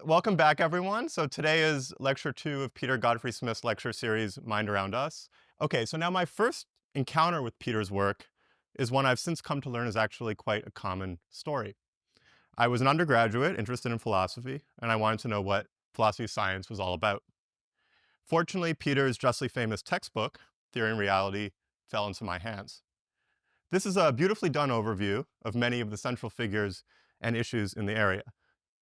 Welcome back, everyone. So today is lecture 2 of Peter Godfrey-Smith's lecture series, Mind Around Us. Okay, so now my first encounter with Peter's work is one I've since come to learn is actually quite a common story. I was an undergraduate interested in philosophy, and I wanted to know what philosophy of science was all about. Fortunately, Peter's justly famous textbook, Theory and Reality, fell into my hands. This is a beautifully done overview of many of the central figures and issues in the area: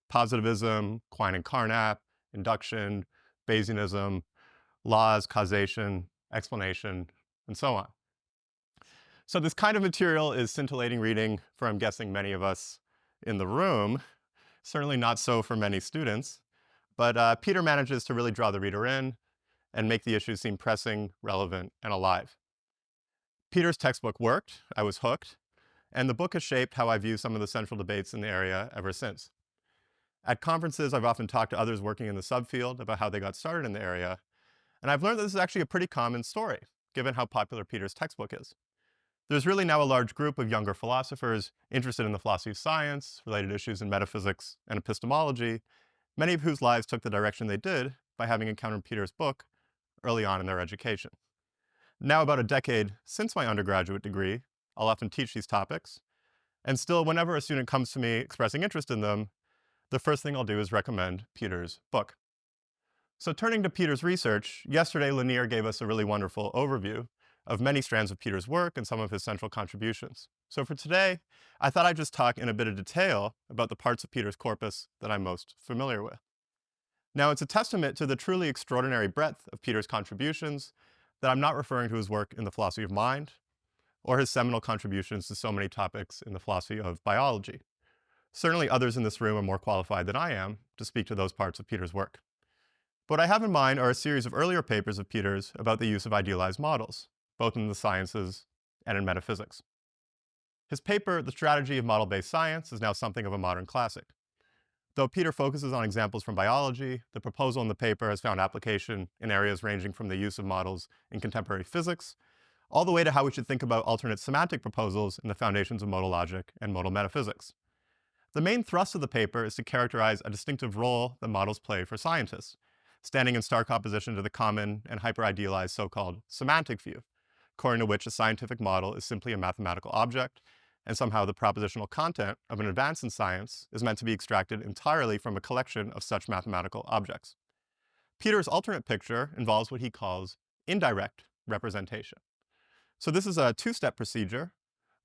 positivism, Quine and Carnap, induction, Bayesianism, laws, causation, explanation, and so on. So this kind of material is scintillating reading for, I'm guessing, many of us in the room. Certainly not so for many students. But Peter manages to really draw the reader in and make the issues seem pressing, relevant, and alive. Peter's textbook worked, I was hooked, and the book has shaped how I view some of the central debates in the area ever since. At conferences, I've often talked to others working in the subfield about how they got started in the area, and I've learned that this is actually a pretty common story, given how popular Peter's textbook is. There's really now a large group of younger philosophers interested in the philosophy of science, related issues in metaphysics and epistemology, many of whose lives took the direction they did by having encountered Peter's book early on in their education. Now, about a decade since my undergraduate degree, I'll often teach these topics, and still, whenever a student comes to me expressing interest in them, the first thing I'll do is recommend Peter's book. So turning to Peter's research, yesterday Lanier gave us a really wonderful overview of many strands of Peter's work and some of his central contributions. So for today, I thought I'd just talk in a bit of detail about the parts of Peter's corpus that I'm most familiar with. Now, it's a testament to the truly extraordinary breadth of Peter's contributions that I'm not referring to his work in the philosophy of mind or his seminal contributions to so many topics in the philosophy of biology. Certainly others in this room are more qualified than I am to speak to those parts of Peter's work. What I have in mind are a series of earlier papers of Peter's about the use of idealized models, both in the sciences and in metaphysics. His paper, The Strategy of Model-Based Science, is now something of a modern classic. Though Peter focuses on examples from biology, the proposal in the paper has found application in areas ranging from the use of models in contemporary physics, all the way to how we should think about alternate semantic proposals in the foundations of modal logic and modal metaphysics. The main thrust of the paper is to characterize a distinctive role that models play for scientists, standing in stark opposition to the common and hyper-idealized so-called semantic view, according to which a scientific model is simply a mathematical object, and somehow the propositional content of an advance in science is meant to be extracted entirely from a collection of such mathematical objects. Peter's alternate picture involves what he calls indirect representation. So this is a two-step procedure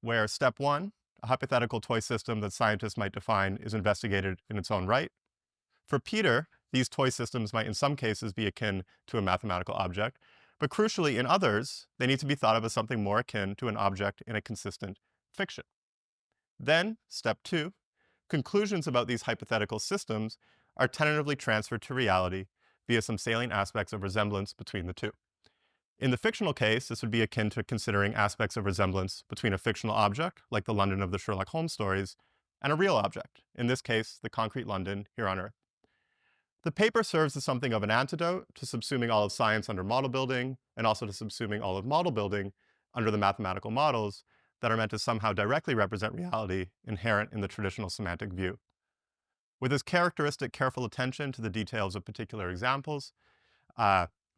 where step 1, a hypothetical toy system that scientists might define, is investigated in its own right. For Peter, these toy systems might in some cases be akin to a mathematical object, but crucially in others, they need to be thought of as something more akin to an object in a consistent fiction. Then, step 2, conclusions about these hypothetical systems are tentatively transferred to reality via some salient aspects of resemblance between the two. In the fictional case, this would be akin to considering aspects of resemblance between a fictional object, like the London of the Sherlock Holmes stories, and a real object, in this case, the concrete London here on Earth. The paper serves as something of an antidote to subsuming all of science under model building, and also to subsuming all of model building under the mathematical models that are meant to somehow directly represent reality inherent in the traditional semantic view. With his characteristic careful attention to the details of particular examples,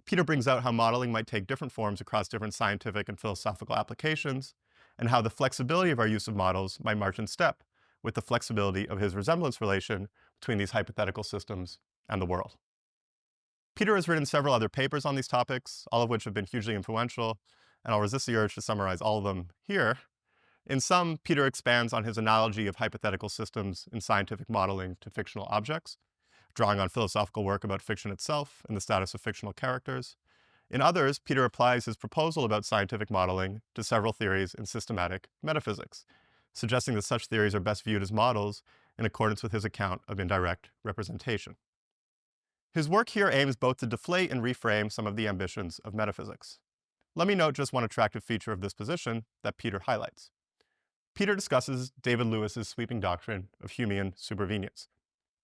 Peter brings out how modeling might take different forms across different scientific and philosophical applications, and how the flexibility of our use of models might march in step with the flexibility of his resemblance relation between these hypothetical systems and the world. Peter has written several other papers on these topics, all of which have been hugely influential, and I'll resist the urge to summarize all of them here. In some, Peter expands on his analogy of hypothetical systems in scientific modeling to fictional objects, drawing on philosophical work about fiction itself and the status of fictional characters. In others, Peter applies his proposal about scientific modeling to several theories in systematic metaphysics, suggesting that such theories are best viewed as models in accordance with his account of indirect representation. His work here aims both to deflate and reframe some of the ambitions of metaphysics. Let me note just one attractive feature of this position that Peter highlights. Peter discusses David Lewis's sweeping doctrine of Humean supervenience,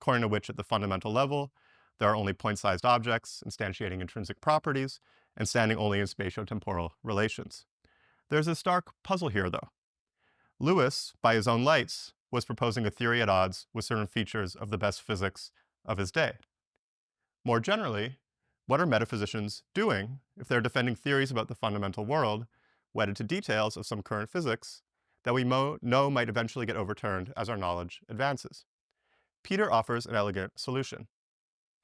according to which at the fundamental level, there are only point-sized objects instantiating intrinsic properties and standing only in spatio-temporal relations. There's a stark puzzle here, though. Lewis, by his own lights, was proposing a theory at odds with certain features of the best physics of his day. More generally, what are metaphysicians doing if they're defending theories about the fundamental world wedded to details of some current physics that we know might eventually get overturned as our knowledge advances? Peter offers an elegant solution.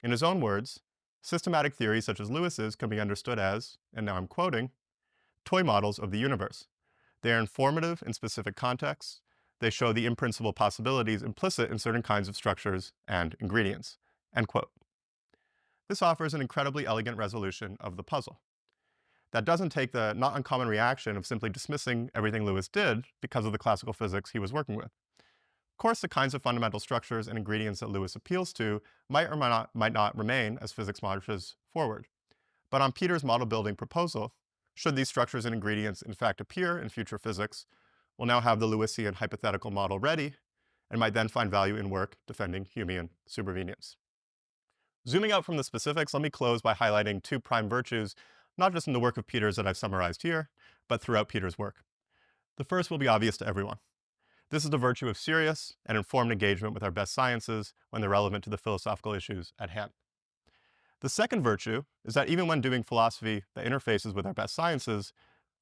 In his own words, systematic theories such as Lewis's can be understood as, and now I'm quoting, toy models of the universe. They are informative in specific contexts. They show the in-principle possibilities implicit in certain kinds of structures and ingredients. End quote. This offers an incredibly elegant resolution of the puzzle. That doesn't take the not uncommon reaction of simply dismissing everything Lewis did because of the classical physics he was working with. Of course, the kinds of fundamental structures and ingredients that Lewis appeals to might or might not remain as physics marches forward. But on Peter's model building proposal, should these structures and ingredients in fact appear in future physics, we'll now have the Lewisian hypothetical model ready and might then find value in work defending Humean supervenience. Zooming out from the specifics, let me close by highlighting two prime virtues, not just in the work of Peter's that I've summarized here, but throughout Peter's work. The first will be obvious to everyone. This is the virtue of serious and informed engagement with our best sciences when they're relevant to the philosophical issues at hand. The second virtue is that even when doing philosophy that interfaces with our best sciences,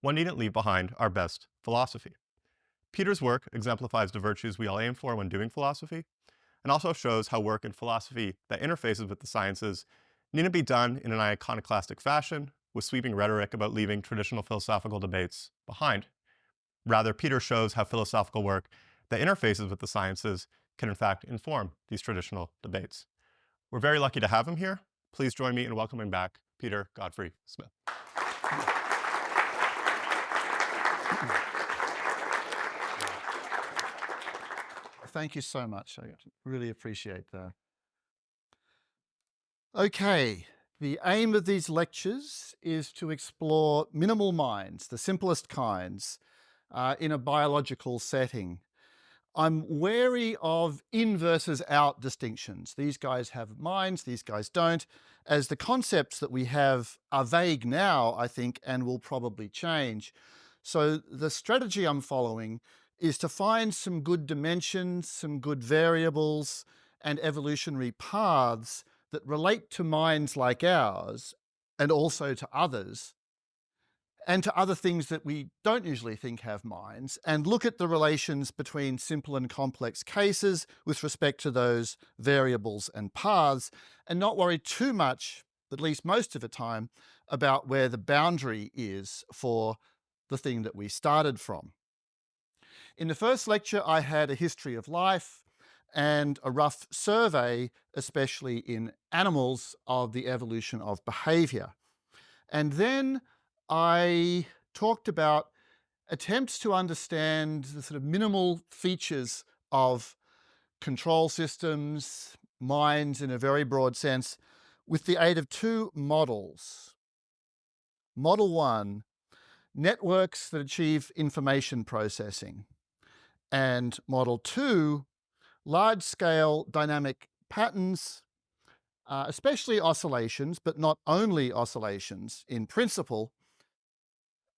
one needn't leave behind our best philosophy. Peter's work exemplifies the virtues we all aim for when doing philosophy, and also shows how work in philosophy that interfaces with the sciences needn't be done in an iconoclastic fashion with sweeping rhetoric about leaving traditional philosophical debates behind. Rather, Peter shows how philosophical work that interfaces with the sciences can in fact inform these traditional debates. We're very lucky to have him here. Please join me in welcoming back Peter Godfrey-Smith. Thank you so much. I really appreciate that. Okay, the aim of these lectures is to explore minimal minds, the simplest kinds, in a biological setting. I'm wary of in versus out distinctions. These guys have minds, these guys don't, as the concepts that we have are vague now, I think, and will probably change. So the strategy I'm following is to find some good dimensions, some good variables, and evolutionary paths that relate to minds like ours, and also to others, and to other things that we don't usually think have minds, and look at the relations between simple and complex cases with respect to those variables and paths, and not worry too much, at least most of the time, about where the boundary is for the thing that we started from. In the first lecture, I had a history of life and a rough survey, especially in animals, of the evolution of behavior. And then I talked about attempts to understand the sort of minimal features of control systems, minds in a very broad sense, with the aid of two models. Model one, networks that achieve information processing. And model two, large-scale dynamic patterns, especially oscillations, but not only oscillations in principle,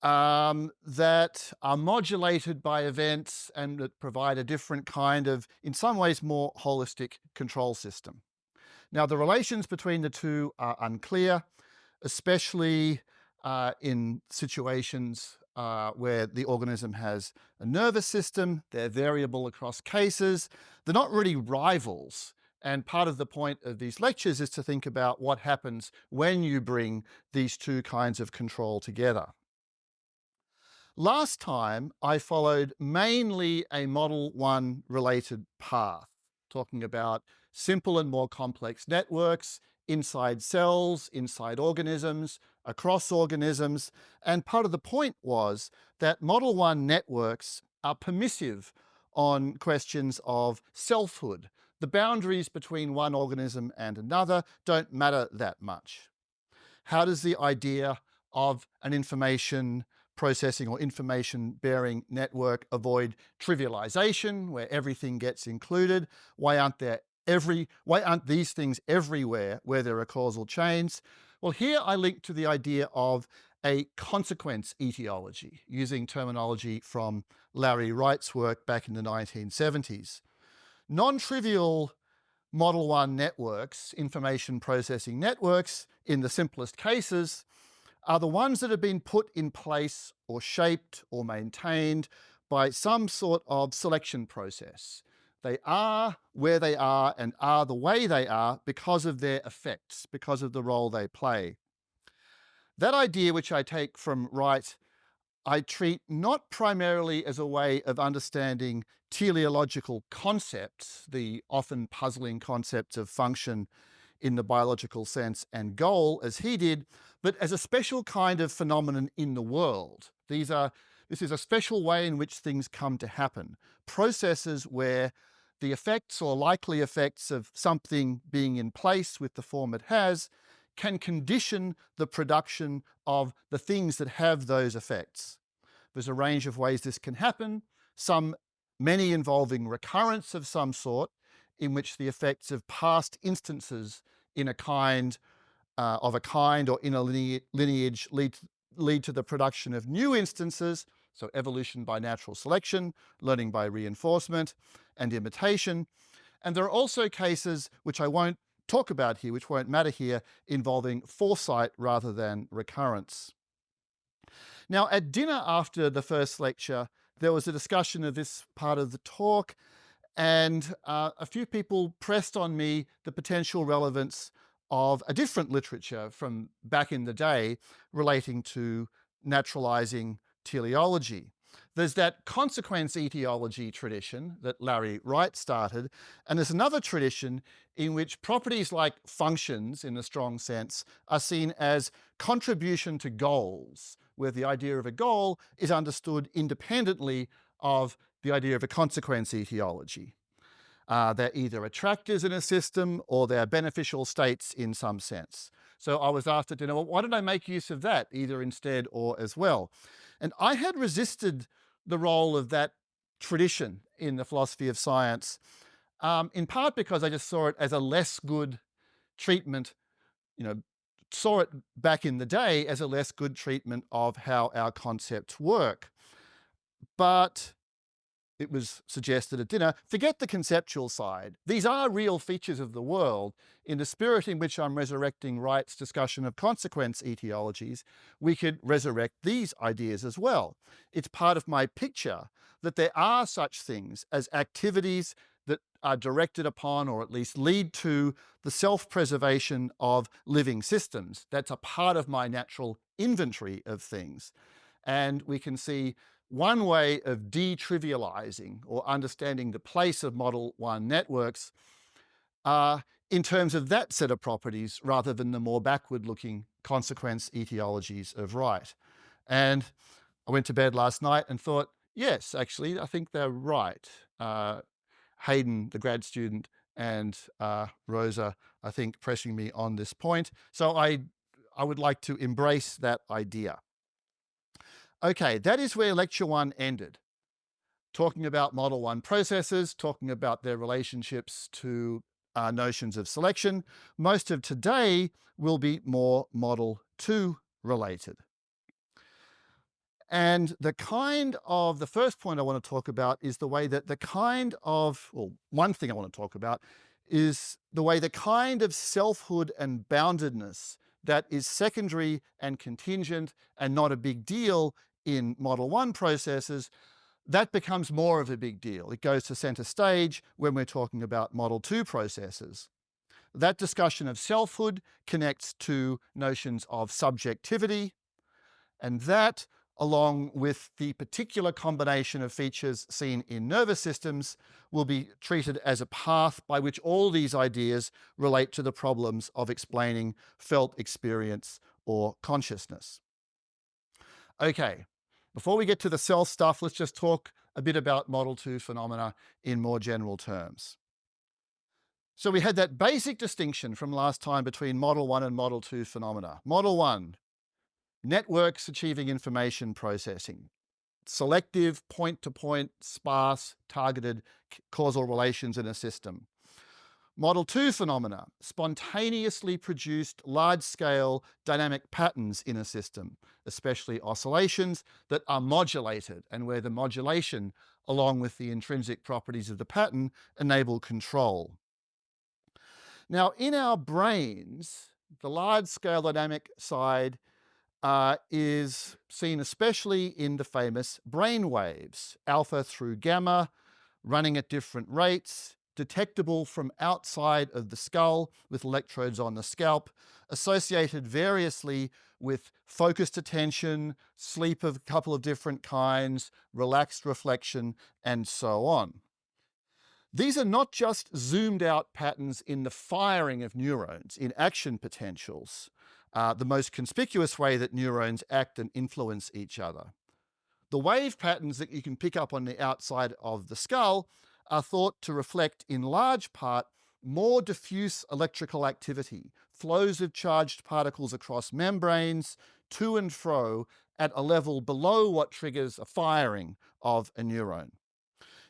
that are modulated by events and that provide a different kind of, in some ways, more holistic control system. Now, the relations between the two are unclear, especially in situations where the organism has a nervous system. They're variable across cases. They're not really rivals. And part of the point of these lectures is to think about what happens when you bring these two kinds of control together. Last time, I followed mainly a Model 1 related path, talking about simple and more complex networks inside cells, inside organisms, across organisms. And part of the point was that Model 1 networks are permissive on questions of selfhood. The boundaries between one organism and another don't matter that much. How does the idea of an information processing or information-bearing network avoid trivialization, where everything gets included? Why aren't these things everywhere where there are causal chains? Well, here I link to the idea of a consequence etiology, using terminology from Larry Wright's work back in the 1970s. Non-trivial Model 1 networks, information processing networks, in the simplest cases, are the ones that have been put in place or shaped or maintained by some sort of selection process. They are where they are and are the way they are because of their effects, because of the role they play. That idea, which I take from Wright, I treat not primarily as a way of understanding teleological concepts, the often puzzling concepts of function in the biological sense and goal, as he did, but as a special kind of phenomenon in the world. This is a special way in which things come to happen. Processes where the effects or likely effects of something being in place with the form it has can condition the production of the things that have those effects. There's a range of ways this can happen, many involving recurrence of some sort, in which the effects of past instances in a kind or in a lineage lead to the production of new instances, so evolution by natural selection, learning by reinforcement, and imitation. And there are also cases, which I won't talk about here, which won't matter here, involving foresight rather than recurrence. Now, at dinner after the first lecture, there was a discussion of this part of the talk, and a few people pressed on me the potential relevance of a different literature from back in the day relating to naturalizing teleology. There's that consequence etiology tradition that Larry Wright started, and there's another tradition in which properties like functions, in a strong sense, are seen as contribution to goals, where the idea of a goal is understood independently of the idea of a consequence etiology. They're either attractors in a system or they're beneficial states in some sense. So I was asked at dinner, well, why don't I make use of that either instead or as well? And I had resisted the role of that tradition in the philosophy of science, in part because I just saw it as a less good treatment, saw it back in the day as a less good treatment of how our concepts work. But it was suggested at dinner, forget the conceptual side. These are real features of the world. In the spirit in which I'm resurrecting Wright's discussion of consequence etiologies, we could resurrect these ideas as well. It's part of my picture that there are such things as activities that are directed upon, or at least lead to, the self-preservation of living systems. That's a part of my natural inventory of things. And we can see one way of detrivializing or understanding the place of Model 1 networks in terms of that set of properties rather than the more backward-looking consequence etiologies of Wright. And I went to bed last night and thought, yes, actually, I think they're right. Hayden, the grad student, and Rosa, I think, pressing me on this point. So I would like to embrace that idea. Okay, that is where lecture 1 ended. Talking about Model 1 processes, talking about their relationships to notions of selection. Most of today will be more Model 2 related. And the first point I want to talk about is the way that one thing I want to talk about is the way the kind of selfhood and boundedness that is secondary and contingent and not a big deal in Model 1 processes, that becomes more of a big deal. It goes to center stage when we're talking about Model 2 processes. That discussion of selfhood connects to notions of subjectivity, and that, along with the particular combination of features seen in nervous systems, will be treated as a path by which all these ideas relate to the problems of explaining felt experience or consciousness. Okay, before we get to the self stuff, let's just talk a bit about Model 2 phenomena in more general terms. So we had that basic distinction from last time between Model 1 and Model 2 phenomena. Model 1, networks achieving information processing. Selective, point-to-point, sparse, targeted causal relations in a system. Model 2 phenomena, spontaneously produced large-scale dynamic patterns in a system, especially oscillations that are modulated and where the modulation, along with the intrinsic properties of the pattern, enable control. Now, in our brains, the large-scale dynamic side is seen especially in the famous brain waves, alpha through gamma, running at different rates, detectable from outside of the skull with electrodes on the scalp, associated variously with focused attention, sleep of a couple of different kinds, relaxed reflection, and so on. These are not just zoomed out patterns in the firing of neurons, in action potentials, the most conspicuous way that neurons act and influence each other. The wave patterns that you can pick up on the outside of the skull are thought to reflect, in large part, more diffuse electrical activity, flows of charged particles across membranes, to and fro, at a level below what triggers a firing of a neuron.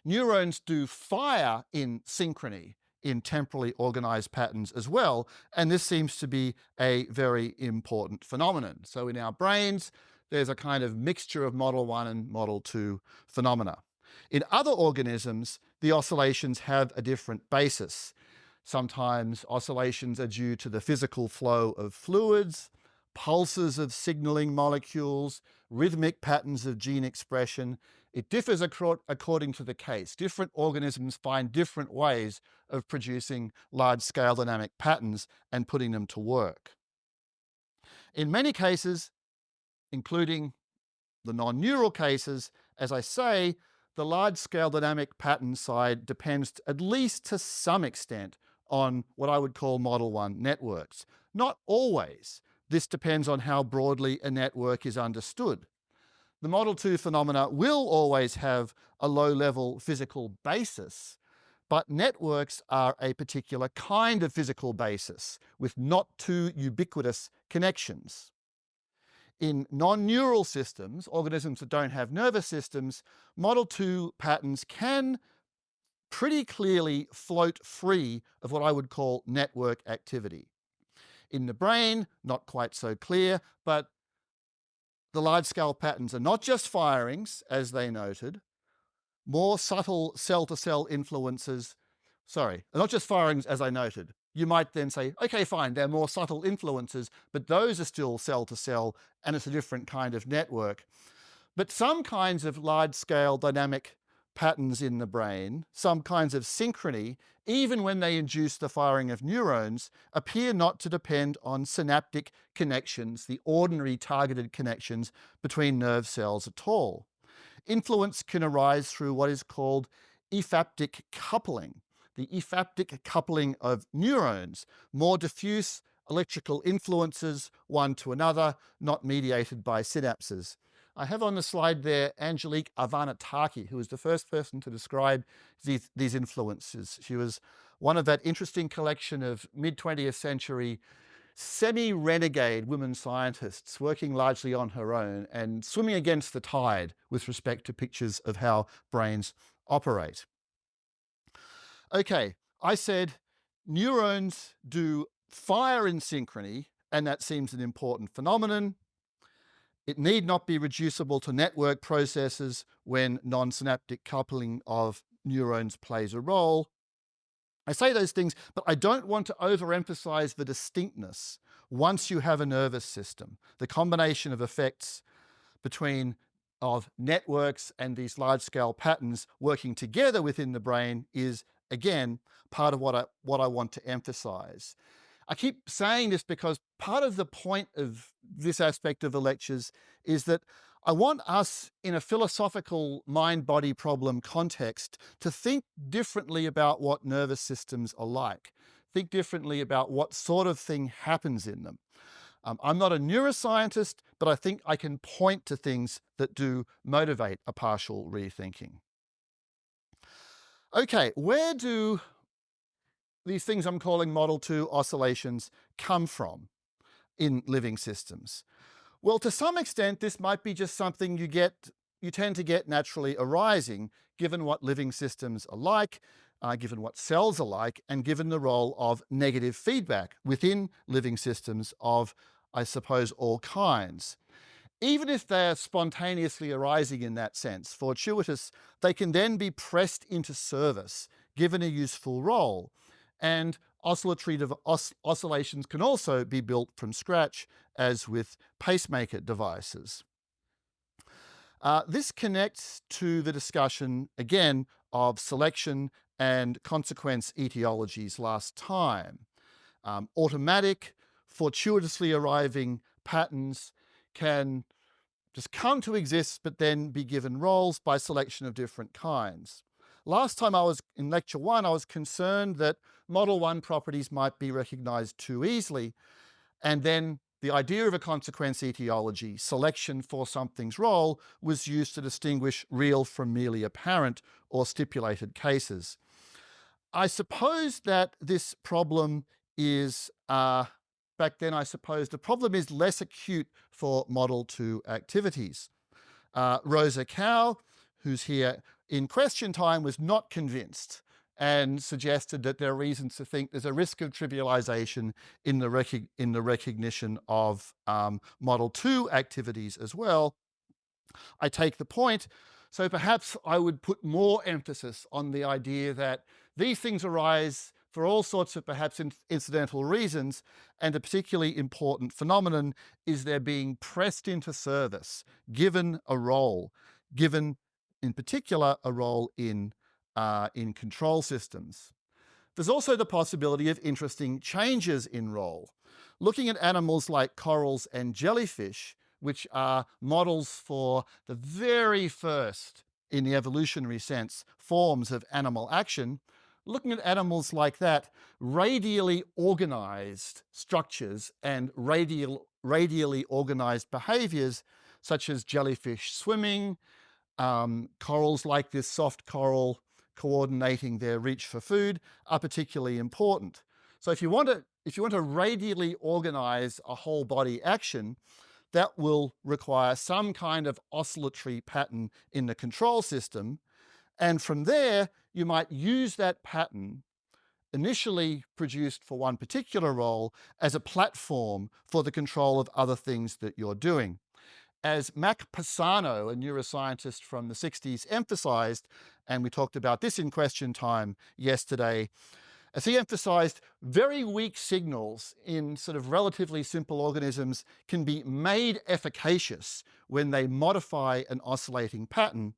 Neurons do fire in synchrony in temporally organized patterns as well, and this seems to be a very important phenomenon. So in our brains, there's a kind of mixture of Model 1 and Model 2 phenomena. In other organisms, the oscillations have a different basis. Sometimes oscillations are due to the physical flow of fluids, pulses of signaling molecules, rhythmic patterns of gene expression. It differs according to the case. Different organisms find different ways of producing large-scale dynamic patterns and putting them to work. In many cases, including the non-neural cases, as I say, the large-scale dynamic pattern side depends, at least to some extent, on what I would call Model 1 networks. Not always. This depends on how broadly a network is understood. The Model 2 phenomena will always have a low-level physical basis, but networks are a particular kind of physical basis with not too ubiquitous connections. In non-neural systems, organisms that don't have nervous systems, Model 2 patterns can pretty clearly float free of what I would call network activity. In the brain, not quite so clear, but the large-scale patterns are not just firings, as they noted, more subtle cell-to-cell influences, not just firings, as I noted. You might then say, okay, fine, they're more subtle influences, but those are still cell-to-cell, and it's a different kind of network. But some kinds of large-scale dynamic patterns in the brain, some kinds of synchrony, even when they induce the firing of neurons, appear not to depend on synaptic connections, the ordinary targeted connections between nerve cells at all. Influence can arise through what is called ephaptic coupling, the ephaptic coupling of neurons, more diffuse electrical influences one to another, not mediated by synapses. I have on the slide there Angelique Arvanitaki, who was the first person to describe these influences. She was one of that interesting collection of mid-20th century semi-renegade women scientists working largely on her own and swimming against the tide with respect to pictures of how brains operate. Okay, I said neurons do fire in synchrony, and that seems an important phenomenon. It need not be reducible to network processes when non-synaptic coupling of neurons plays a role. I say those things, but I don't want to overemphasize the distinctness once you have a nervous system. The combination of effects of networks and these large-scale patterns working together within the brain is, again, part of what I want to emphasize. I keep saying this because part of the point of this aspect of the lectures is that I want us, in a philosophical mind-body problem context, to think differently about what nervous systems are like, think differently about what sort of thing happens in them. I'm not a neuroscientist, but I think I can point to things that do motivate a partial rethinking. Okay, where do these things I'm calling Model 2 oscillations come from in living systems? Well, to some extent, this might be just something you tend to get naturally arising, given what living systems are like, given what cells are like, and given the role of negative feedback within living systems of, I suppose, all kinds. Even if they're spontaneously arising in that sense, fortuitous, they can then be pressed into service, given a useful role. And Oscillations can also be built from scratch, as with pacemaker devices. This connects to the discussion, again, of selection and consequence etiologies last time. Automatic, fortuitously arriving patterns can just come to exist, but then be given roles by selection of different kinds. Last time I was in lecture 1, I was concerned that model 1 properties might be recognized too easily, and then the idea of a consequence etiology, selection for something's role, was used to distinguish real from merely apparent or stipulated cases. I suppose that this problem is, back then I suppose the problem is less acute for Model 2 activities. Rosa Cow, who's here in question time, was not convinced and suggested that there are reasons to think there's a risk of trivialization in the recognition of Model 2 activities as well. I take the point. So perhaps I would put more emphasis on the idea that these things arise for all sorts of perhaps incidental reasons, and a particularly important phenomenon is they're being pressed into service, given a role, given in particular a role in control systems. There's also the possibility of interesting changes in role. Looking at animals like corals and jellyfish, which are models for the very first, in the evolutionary sense, forms of animal action, looking at animals like that, radially organized structures and radially organized behaviors, such as jellyfish swimming, corals like this soft coral coordinating their reach for food, are particularly important. So if you want to radially organize a whole body action, that will require some kind of oscillatory pattern in the control system. And from there, you might use that pattern, initially produced for one particular role, as a platform for the control of other things that you're doing. As Mac Pisano, a neuroscientist from the 60s, emphasized, and we talked about this in question time yesterday, as he emphasized, very weak signals in sort of relatively simple organisms can be made efficacious when they modify an oscillating pattern.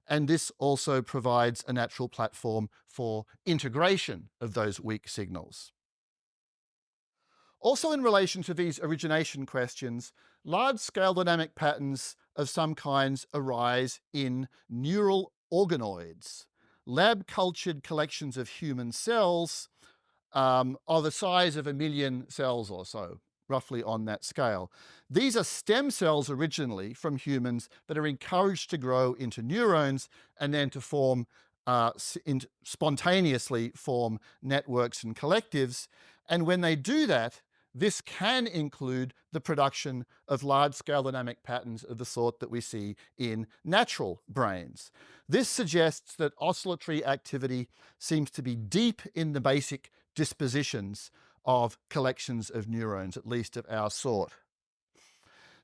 And this also provides a natural platform for integration of those weak signals. Also, in relation to these origination questions, large-scale dynamic patterns of some kinds arise in neural organoids, lab-cultured collections of human cells are the size of 1 million cells or so, roughly on that scale. These are stem cells originally from humans that are encouraged to grow into neurons and then to form, spontaneously form networks and collectives. And when they do that, this can include the production of large-scale dynamic patterns of the sort that we see in natural brains. This suggests that oscillatory activity seems to be deep in the basic dispositions of collections of neurons, at least of our sort.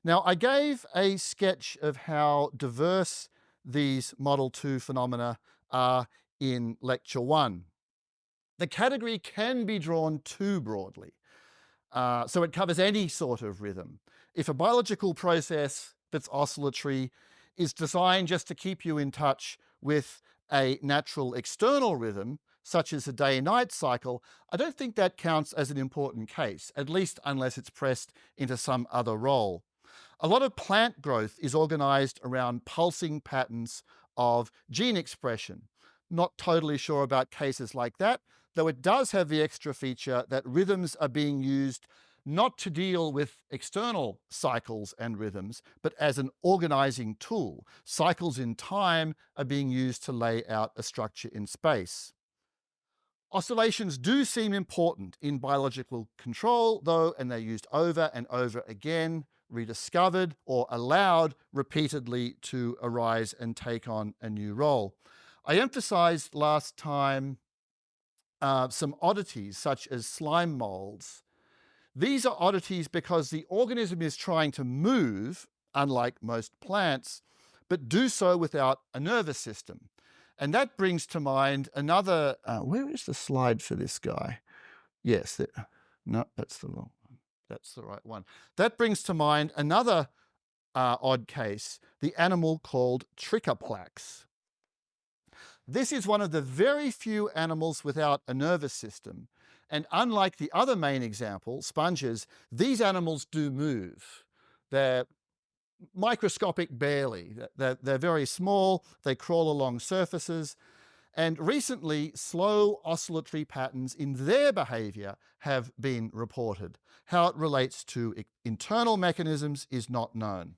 Now, I gave a sketch of how diverse these Model 2 phenomena are in Lecture 1. The category can be drawn too broadly. So it covers any sort of rhythm. If a biological process that's oscillatory is designed just to keep you in touch with a natural external rhythm, such as a day-night cycle, I don't think that counts as an important case, at least unless it's pressed into some other role. A lot of plant growth is organized around pulsing patterns of gene expression. Not totally sure about cases like that, though it does have the extra feature that rhythms are being used not to deal with external cycles and rhythms, but as an organizing tool. Cycles in time are being used to lay out a structure in space. Oscillations do seem important in biological control, though, and they're used over and over again, rediscovered or allowed repeatedly to arise and take on a new role. I emphasized last time some oddities, such as slime molds. These are oddities because the organism is trying to move, unlike most plants, but do so without a nervous system. And that brings to mind another, where is the slide for this guy? Yes, no, that's the wrong one. That's the right one. That brings to mind another odd case, the animal called Trichoplax. This is one of the very few animals without a nervous system. And unlike the other main example, sponges, these animals do move. They're microscopic barely. They're very small, they crawl along surfaces, and recently slow oscillatory patterns in their behavior have been reported. How it relates to internal mechanisms is not known.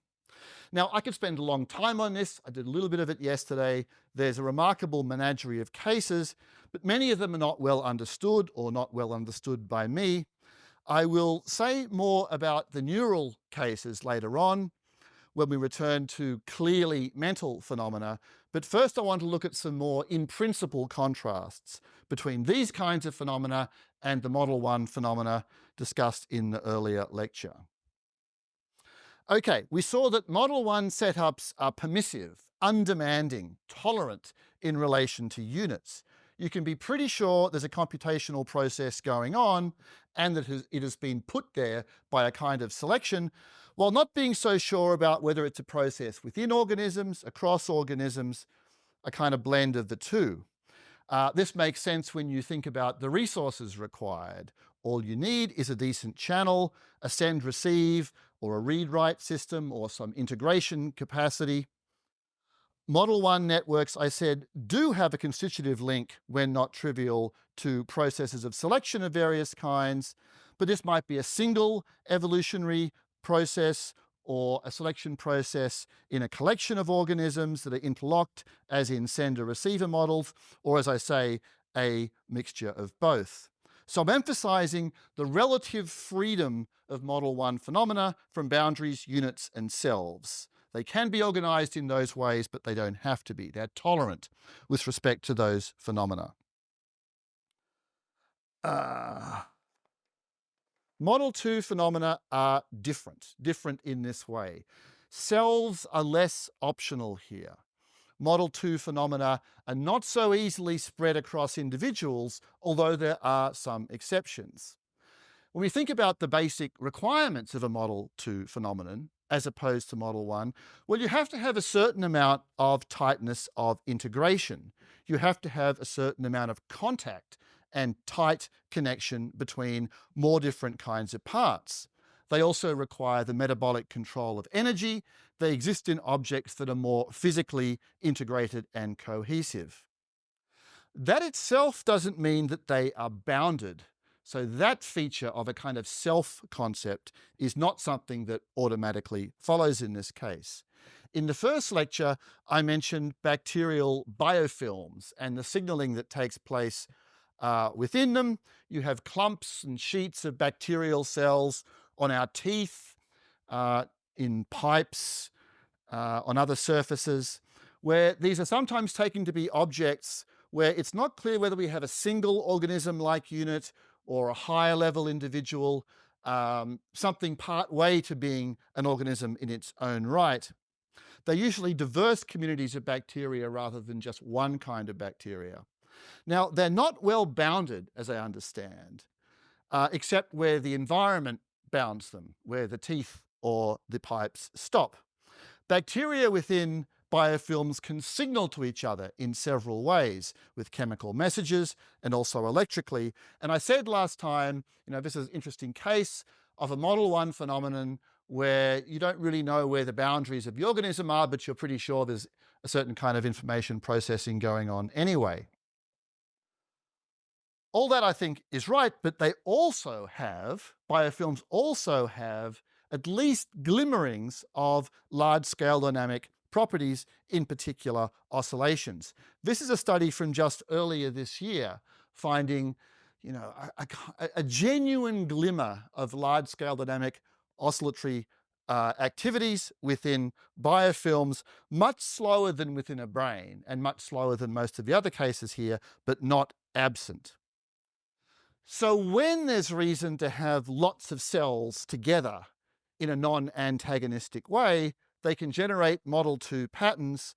Now, I could spend a long time on this. I did a little bit of it yesterday. There's a remarkable menagerie of cases, but many of them are not well understood or not well understood by me. I will say more about the neural cases later on when we return to clearly mental phenomena. But first, I want to look at some more in-principle contrasts between these kinds of phenomena and the Model 1 phenomena discussed in the earlier lecture. Okay, we saw that Model 1 setups are permissive, undemanding, tolerant in relation to units. You can be pretty sure there's a computational process going on and that it has been put there by a kind of selection, while not being so sure about whether it's a process within organisms, across organisms, a kind of blend of the two. This makes sense when you think about the resources required. All you need is a decent channel, a send-receive, or a read-write system, or some integration capacity. Model 1 networks, I said, do have a constitutive link, when not trivial, to processes of selection of various kinds, but this might be a single evolutionary process or a selection process in a collection of organisms that are interlocked, as in sender-receiver models, or, as I say, a mixture of both. So I'm emphasizing the relative freedom of Model 1 phenomena from boundaries, units, and selves. They can be organized in those ways, but they don't have to be. They're tolerant with respect to those phenomena. Model 2 phenomena are different in this way. Selves are less optional here. Model 2 phenomena are not so easily spread across individuals, although there are some exceptions. When we think about the basic requirements of a Model 2 phenomenon, as opposed to Model 1, well, you have to have a certain amount of tightness of integration. You have to have a certain amount of contact and tight connection between more different kinds of parts. They also require the metabolic control of energy. They exist in objects that are more physically integrated and cohesive. That itself doesn't mean that they are bounded. So that feature of a kind of self-concept is not something that automatically follows in this case. In the first lecture, I mentioned bacterial biofilms and the signaling that takes place within them. You have clumps and sheets of bacterial cells on our teeth, in pipes, on other surfaces, where these are sometimes taken to be objects where it's not clear whether we have a single organism-like unit or a higher level individual, something part way to being an organism in its own right. They're usually diverse communities of bacteria rather than just one kind of bacteria. Now, they're not well bounded, as I understand, except where the environment bounds them, where the teeth or the pipes stop. Bacteria within biofilms can signal to each other in several ways, with chemical messages and also electrically. And I said last time, this is an interesting case of a Model 1 phenomenon where you don't really know where the boundaries of the organism are, but you're pretty sure there's a certain kind of information processing going on anyway. All that I think is right, but biofilms also have at least glimmerings of large-scale dynamic properties, in particular oscillations. This is a study from just earlier this year, finding a genuine glimmer of large-scale dynamic oscillatory activities within biofilms, much slower than within a brain and much slower than most of the other cases here, but not absent. So when there's reason to have lots of cells together in a non-antagonistic way, they can generate Model 2 patterns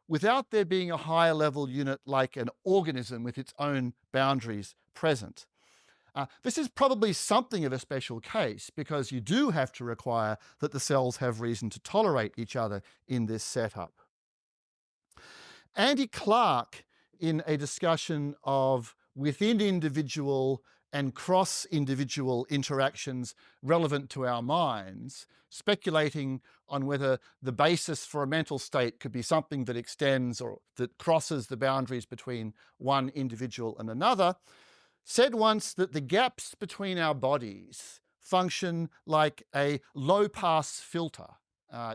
without there being a higher level unit like an organism with its own boundaries present. This is probably something of a special case because you do have to require that the cells have reason to tolerate each other in this setup. Andy Clark, in a discussion of within individual and cross-individual interactions relevant to our minds, speculating on whether the basis for a mental state could be something that extends or that crosses the boundaries between one individual and another, said once that the gaps between our bodies function like a low-pass filter,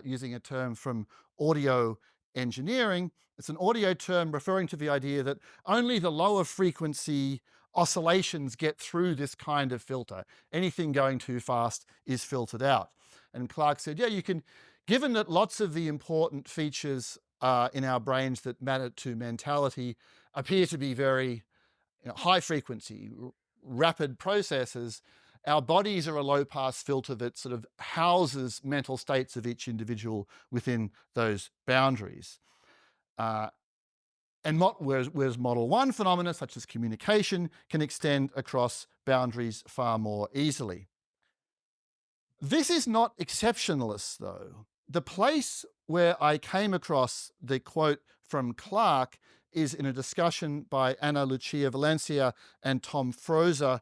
using a term from audio engineering. It's an audio term referring to the idea that only the lower frequency oscillations get through this kind of filter. Anything going too fast is filtered out. And Clark said, yeah, you can, given that lots of the important features in our brains that matter to mentality appear to be very high frequency, rapid processes, our bodies are a low pass filter that sort of houses mental states of each individual within those boundaries. Whereas Model 1 phenomena, such as communication, can extend across boundaries far more easily. This is not exceptionalist, though. The place where I came across the quote from Clark is in a discussion by Ana Lucia Valencia and Tom Froese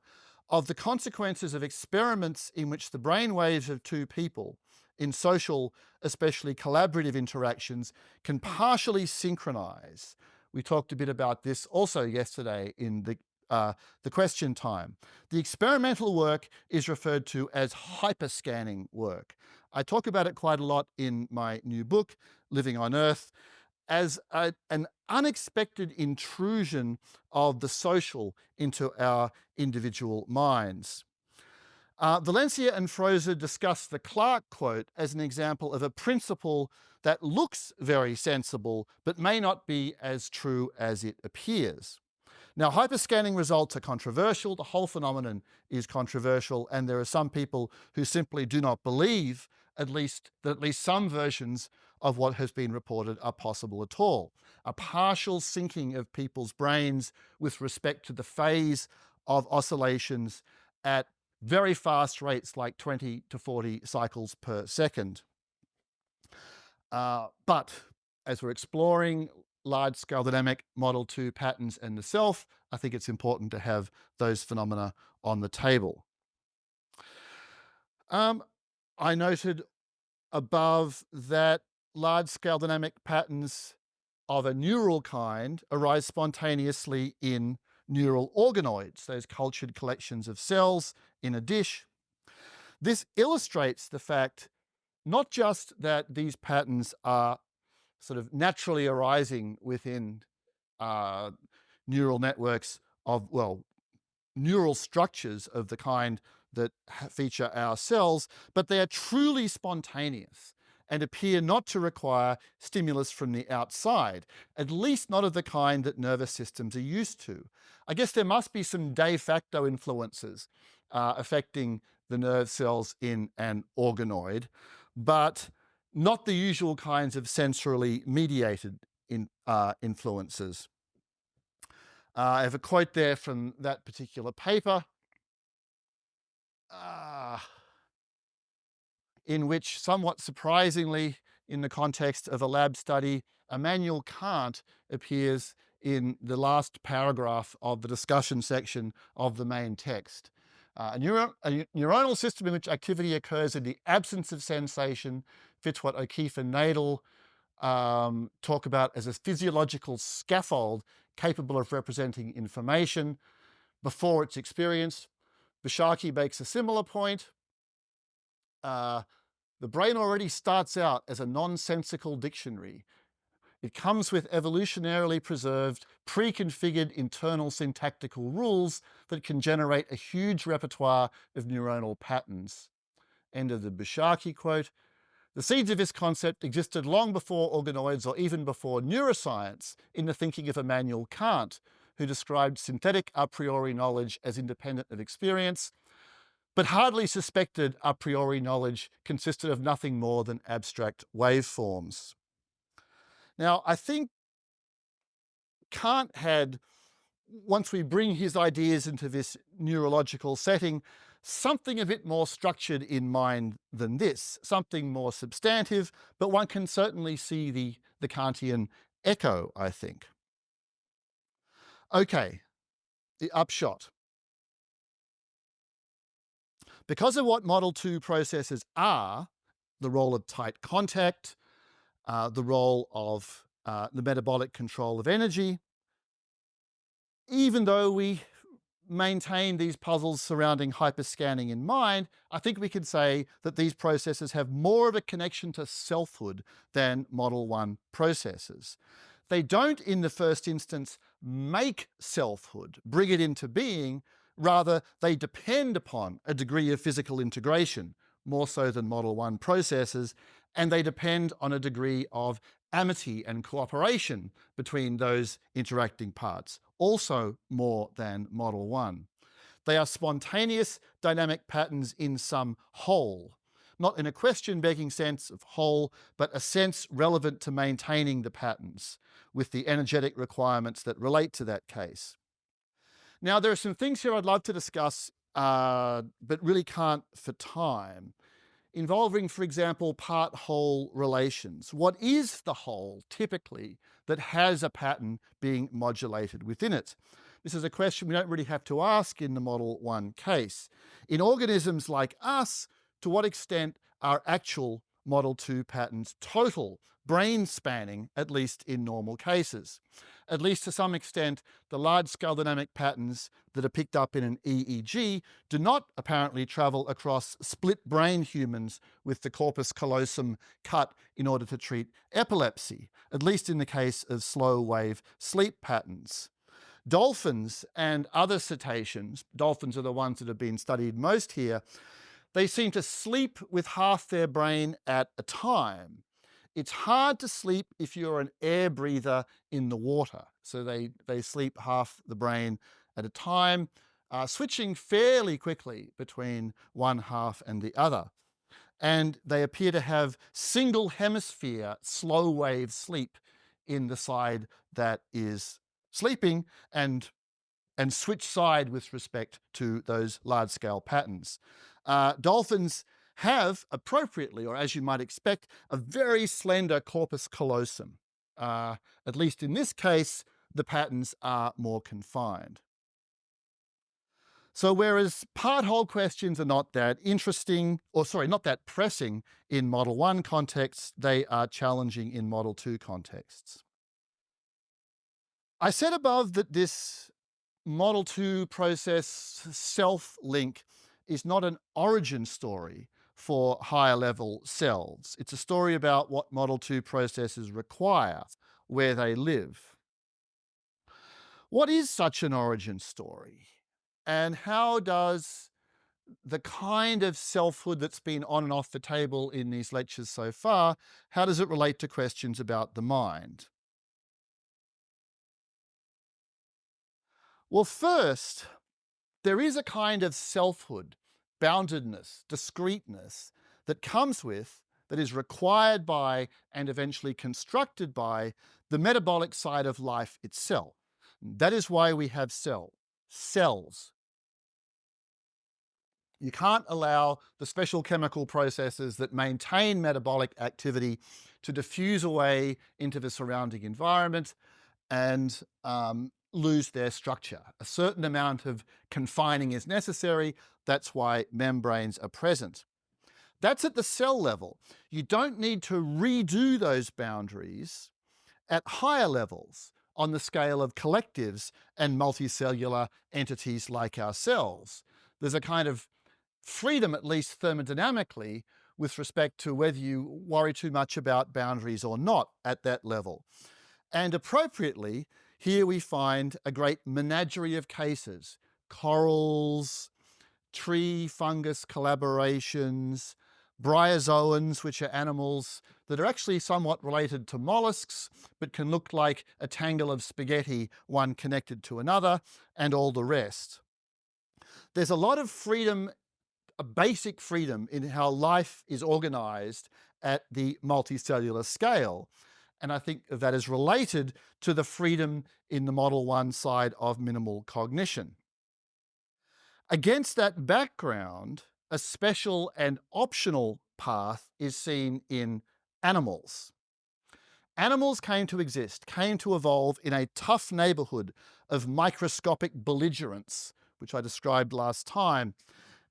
of the consequences of experiments in which the brainwaves of two people in social, especially collaborative interactions, can partially synchronize. We talked a bit about this also yesterday in the question time. The experimental work is referred to as hyperscanning work. I talk about it quite a lot in my new book, Living on Earth, as an unexpected intrusion of the social into our individual minds. Valencia and Froese discuss the Clark quote as an example of a principle that looks very sensible, but may not be as true as it appears. Now, hyperscanning results are controversial. The whole phenomenon is controversial, and there are some people who simply do not believe that at least some versions of what has been reported are possible at all. A partial syncing of people's brains with respect to the phase of oscillations at very fast rates like 20 to 40 cycles per second. But as we're exploring large-scale dynamic Model 2 patterns and the self, I think it's important to have those phenomena on the table. I noted above that large-scale dynamic patterns of a neural kind arise spontaneously in neural organoids, those cultured collections of cells in a dish. This illustrates the fact not just that these patterns are sort of naturally arising within neural networks of, well, neural structures of the kind that feature our cells, but they are truly spontaneous and appear not to require stimulus from the outside, at least not of the kind that nervous systems are used to. I guess there must be some de facto influences affecting the nerve cells in an organoid, but not the usual kinds of sensorily mediated influences. I have a quote there from that particular paper, in which, somewhat surprisingly, in the context of a lab study, Immanuel Kant appears in the last paragraph of the discussion section of the main text. A neuronal system in which activity occurs in the absence of sensation fits what O'Keefe and Nadel talk about as a physiological scaffold capable of representing information before it's experienced. Bashaki makes a similar point. The brain already starts out as a nonsensical dictionary. It comes with evolutionarily preserved, pre-configured internal syntactical rules that can generate a huge repertoire of neuronal patterns. End of the Bashaki quote. The seeds of this concept existed long before organoids or even before neuroscience in the thinking of Immanuel Kant, who described synthetic a priori knowledge as independent of experience, but hardly suspected a priori knowledge consisted of nothing more than abstract waveforms. Now, I think Kant had once we bring his ideas into this neurological setting, something a bit more structured in mind than this, something more substantive, but one can certainly see the Kantian echo, I think. Okay, the upshot. Because of what Model 2 processes are, the role of tight contact, the role of the metabolic control of energy, even though we maintain these puzzles surrounding hyperscanning in mind, I think we could say that these processes have more of a connection to selfhood than Model 1 processes. They don't, in the first instance, make selfhood, bring it into being. Rather, they depend upon a degree of physical integration, more so than Model 1 processes, and they depend on a degree of amity and cooperation between those interacting parts, also more than Model 1. They are spontaneous dynamic patterns in some whole, not in a question-begging sense of whole, but a sense relevant to maintaining the patterns with the energetic requirements that relate to that case. Now, there are some things here I'd love to discuss, but really can't for time, involving, for example, part-whole relations. What is the whole, typically, that has a pattern being modulated within it? This is a question we don't really have to ask in the Model 1 case. In organisms like us, to what extent are actual Model 2 patterns total, brain-spanning, at least in normal cases? At least to some extent, the large-scale dynamic patterns that are picked up in an EEG do not apparently travel across split brain humans with the corpus callosum cut in order to treat epilepsy, at least in the case of slow-wave sleep patterns. Dolphins and other cetaceans, dolphins are the ones that have been studied most here, they seem to sleep with half their brain at a time. It's hard to sleep if you're an air breather in the water. So they sleep half the brain at a time, switching fairly quickly between one half and the other. And they appear to have single hemisphere slow wave sleep in the side that is sleeping and switch side with respect to those large-scale patterns. Dolphins have, appropriately, or as you might expect, a very slender corpus callosum. At least in this case, the patterns are more confined. So whereas part-whole questions are not that interesting, or sorry, not that pressing in Model 1 contexts, they are challenging in Model 2 contexts. I said above that this Model 2 process self-link is not an origin story for higher level cells. It's a story about what Model 2 processes require, where they live. What is such an origin story? And how does the kind of selfhood that's been on and off the table in these lectures so far, how does it relate to questions about the mind? Well, first, there is a kind of selfhood, boundedness, discreteness that comes with, that is required by, and eventually constructed by, the metabolic side of life itself. That is why we have cells. You can't allow the special chemical processes that maintain metabolic activity to diffuse away into the surrounding environment and lose their structure. A certain amount of confining is necessary. That's why membranes are present. That's at the cell level. You don't need to redo those boundaries at higher levels on the scale of collectives and multicellular entities like our cells. There's a kind of freedom, at least thermodynamically, with respect to whether you worry too much about boundaries or not at that level. And appropriately, here we find a great menagerie of cases: corals, tree fungus collaborations, bryozoans, which are animals that are actually somewhat related to mollusks, but can look like a tangle of spaghetti, one connected to another, and all the rest. There's a lot of freedom, a basic freedom in how life is organized at the multicellular scale. And I think that is related to the freedom in the Model 1 side of minimal cognition. Against that background, a special and optional path is seen in animals. Animals came to exist, came to evolve in a tough neighborhood of microscopic belligerents, which I described last time.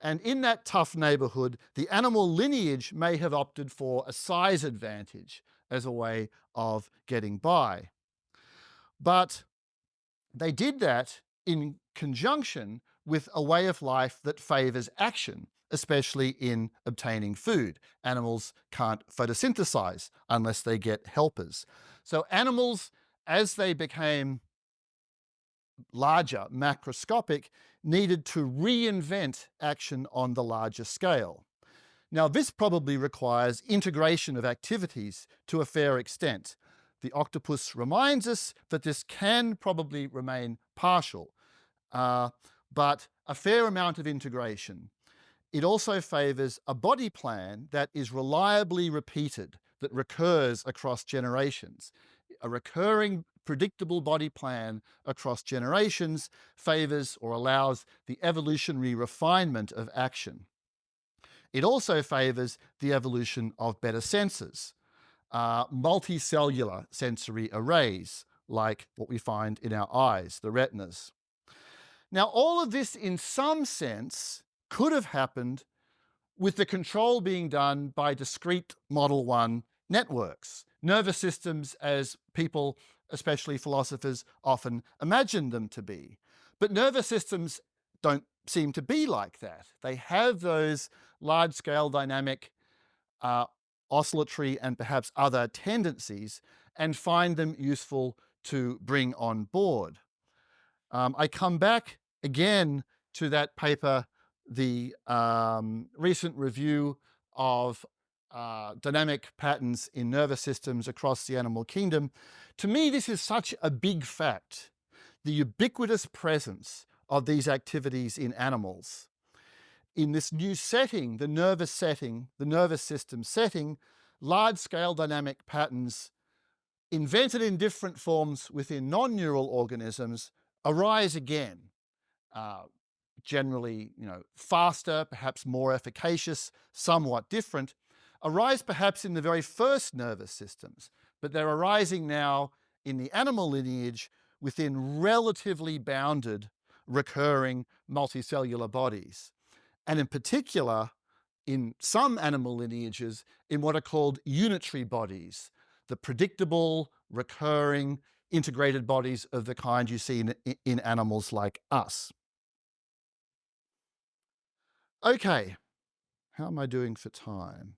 And in that tough neighborhood, the animal lineage may have opted for a size advantage as a way of getting by. But they did that in conjunction with a way of life that favors action, especially in obtaining food. Animals can't photosynthesize unless they get helpers. So animals, as they became larger, macroscopic, needed to reinvent action on the larger scale. Now, this probably requires integration of activities to a fair extent. The octopus reminds us that this can probably remain partial, but a fair amount of integration. It also favors a body plan that is reliably repeated, that recurs across generations. A recurring, predictable body plan across generations favors or allows the evolutionary refinement of action. It also favors the evolution of better senses, multicellular sensory arrays, like what we find in our eyes, the retinas. Now, all of this, in some sense, could have happened with the control being done by discrete Model 1 networks, nervous systems as people, especially philosophers, often imagine them to be. But nervous systems don't seem to be like that. They have those large-scale dynamic, oscillatory, and perhaps other tendencies, and find them useful to bring on board. I come back again to that paper, the recent review of dynamic patterns in nervous systems across the animal kingdom. To me, this is such a big fact, the ubiquitous presence of these activities in animals. In this new setting, the nervous system setting, large-scale dynamic patterns invented in different forms within non-neural organisms arise again, generally, faster, perhaps more efficacious, somewhat different, arise perhaps in the very first nervous systems, but they're arising now in the animal lineage within relatively bounded, recurring multicellular bodies. And in particular, in some animal lineages, in what are called unitary bodies, the predictable, recurring, integrated bodies of the kind you see in animals like us. Okay, how am I doing for time?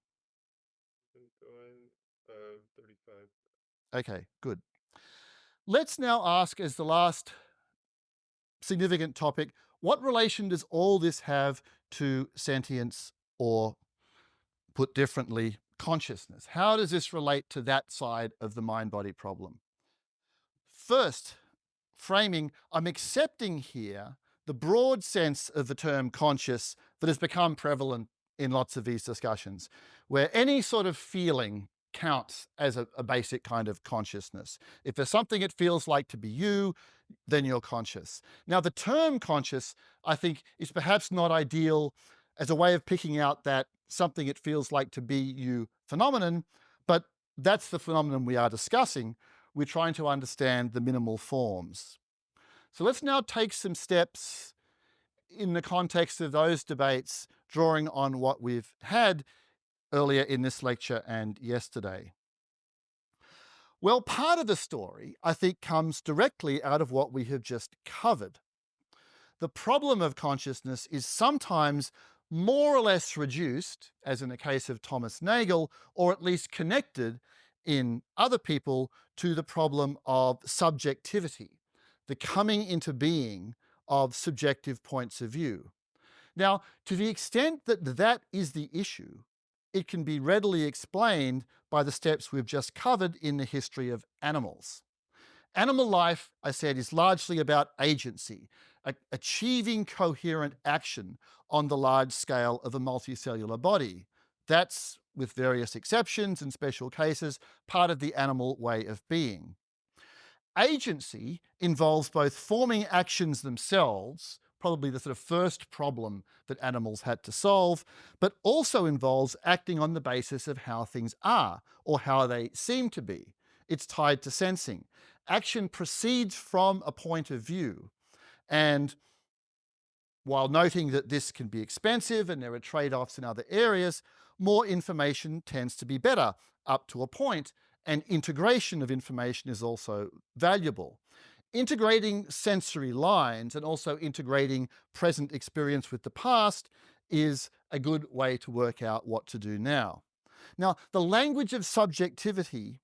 35. Okay, good. Let's now ask, as the last significant topic, what relation does all this have to sentience, or put differently, consciousness? How does this relate to that side of the mind-body problem? First, framing, I'm accepting here the broad sense of the term conscious that has become prevalent in lots of these discussions, where any sort of feeling counts as a basic kind of consciousness. If there's something it feels like to be you, then you're conscious. Now, the term conscious, I think, is perhaps not ideal as a way of picking out that something it feels like to be you phenomenon, but that's the phenomenon we are discussing. We're trying to understand the minimal forms. So let's now take some steps in the context of those debates, drawing on what we've had earlier in this lecture and yesterday. Well, part of the story, I think, comes directly out of what we have just covered. The problem of consciousness is sometimes more or less reduced, as in the case of Thomas Nagel, or at least connected in other people, to the problem of subjectivity, the coming into being of subjective points of view. Now, to the extent that that is the issue, it can be readily explained by the steps we've just covered in the history of animals. Animal life, I said, is largely about agency, achieving coherent action on the large scale of a multicellular body. That's with various exceptions and special cases, part of the animal way of being. Agency involves both forming actions themselves, probably the sort of first problem that animals had to solve, but also involves acting on the basis of how things are or how they seem to be. It's tied to sensing. Action proceeds from a point of view. And while noting that this can be expensive and there are trade-offs in other areas, more information tends to be better up to a point, and integration of information is also valuable. Integrating sensory lines and also integrating present experience with the past is a good way to work out what to do now. Now, the language of subjectivity,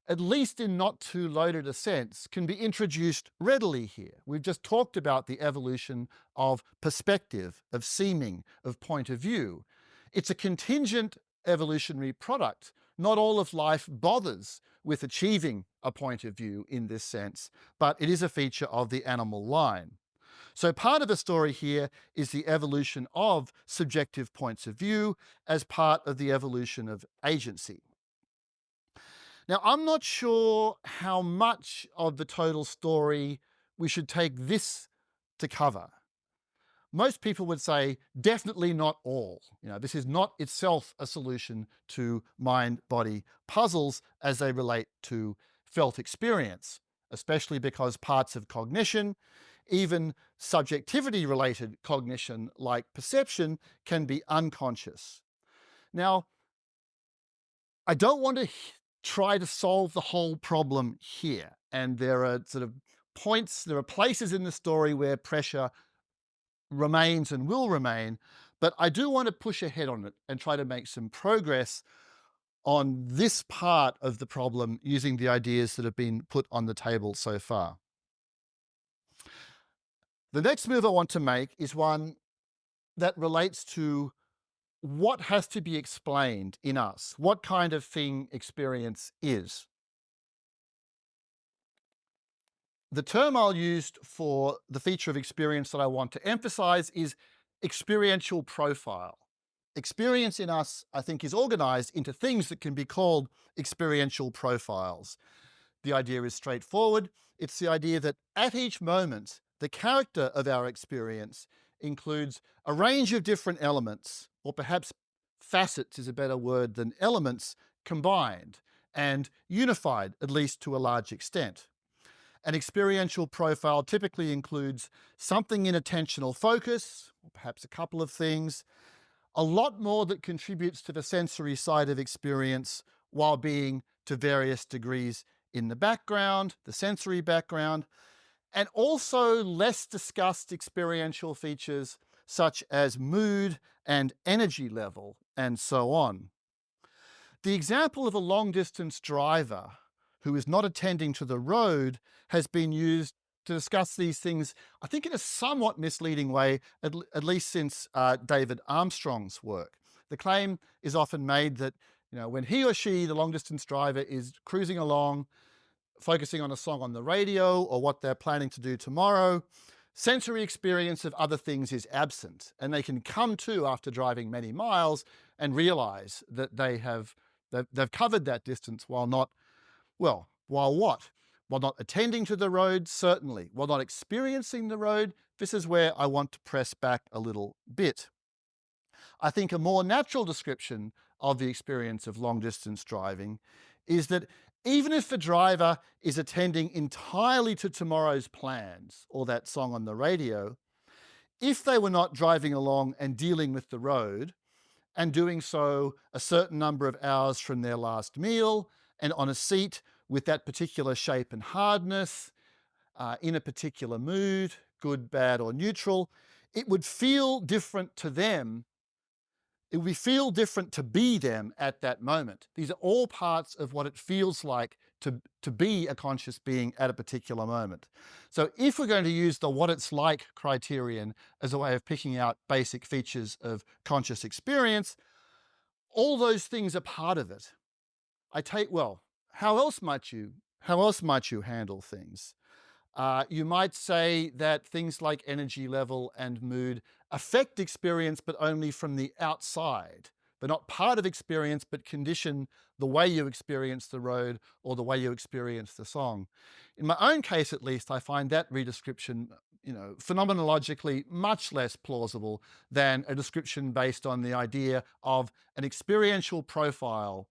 at least in not too loaded a sense, can be introduced readily here. We've just talked about the evolution of perspective, of seeming, of point of view. It's a contingent evolutionary product. Not all of life bothers with achieving a point of view in this sense, but it is a feature of the animal line. So part of the story here is the evolution of subjective points of view as part of the evolution of agency. Now, I'm not sure how much of the total story we should take this to cover. Most people would say definitely not all. This is not itself a solution to mind-body puzzles as they relate to felt experience, especially because parts of cognition, even subjectivity-related cognition like perception, can be unconscious. Now, I don't want to try to solve the whole problem here. And there are sort of points, there are places in the story where pressure remains and will remain, but I do want to push ahead on it and try to make some progress on this part of the problem using the ideas that have been put on the table so far. The next move I want to make is one that relates to what has to be explained in us, what kind of thing experience is. The term I'll use for the feature of experience that I want to emphasize is experiential profile. Experience in us, I think, is organized into things that can be called experiential profiles. The idea is straightforward. It's the idea that at each moment, the character of our experience includes a range of different elements, or perhaps facets is a better word than elements, combined and unified, at least to a large extent. An experiential profile typically includes something in attentional focus, or perhaps a couple of things, a lot more that contributes to the sensory side of experience while being to various degrees in the background, the sensory background, and also less discussed experiential features such as mood and energy level, and so on. The example of a long-distance driver who is not attending to the road has been used to discuss these things, I think in a somewhat misleading way, at least since David Armstrong's work. The claim is often made that when he or she, the long-distance driver, is cruising along, focusing on a song on the radio or what they're planning to do tomorrow, sensory experience of other things is absent, and they can come to after driving many miles and realize that they've covered that distance while not while what? While not attending to the road, certainly. While not experiencing the road, this is where I want to press back a little bit. I think a more natural description of the experience of long-distance driving is that even if the driver is attending entirely to tomorrow's plans or that song on the radio, if they were not driving along and dealing with the road and doing so a certain number of hours from their last meal and on a seat with that particular shape and hardness, in a particular mood, good, bad, or neutral, it would feel different to them. It would feel different to be them at that moment. These are all parts of what it feels like to be a conscious being at a particular moment. So if we're going to use the what it's like criterion as a way of picking out basic features of conscious experience, all those things are part of it. How else might you handle things? You might say that things like energy level and mood affect experience, but only from the outside. They're not part of experience, but condition the way you experience the road or the way you experience the song. In my own case, at least, I find that redescription, phenomenologically much less plausible than a description based on the idea of an experiential profile,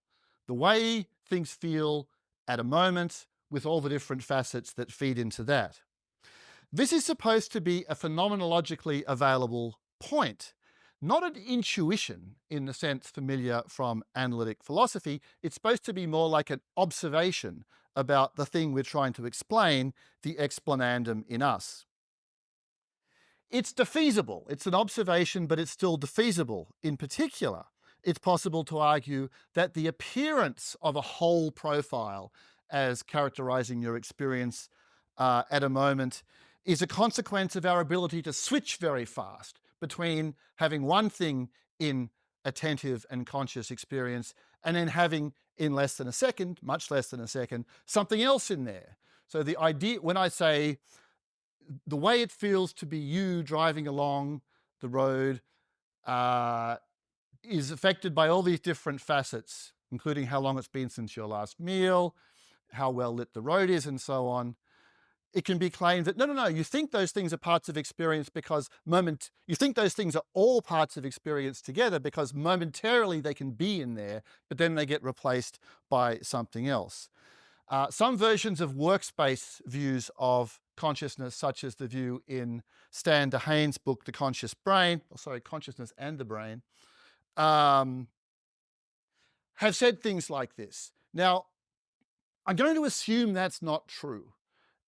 the way things feel at a moment with all the different facets that feed into that. This is supposed to be a phenomenologically available point, not an intuition in the sense familiar from analytic philosophy. It's supposed to be more like an observation about the thing we're trying to explain, the explanandum in us. It's defeasible. It's an observation, but it's still defeasible. In particular, it's possible to argue that the appearance of a whole profile as characterizing your experience at a moment is a consequence of our ability to switch very fast between having one thing in attentive and conscious experience and then having in less than a second, much less than a second, something else in there. So the idea, when I say the way it feels to be you driving along the road uh, is affected by all these different facets, including how long it's been since your last meal, how well lit the road is, and so on. It can be claimed that no, you think those things are parts of experience because you think those things are all parts of experience together because momentarily they can be in there, but then they get replaced by something else. Some versions of workspace views of consciousness, such as the view in Stan DeHaen's book, Consciousness and the Brain, have said things like this. Now, I'm going to assume that's not true,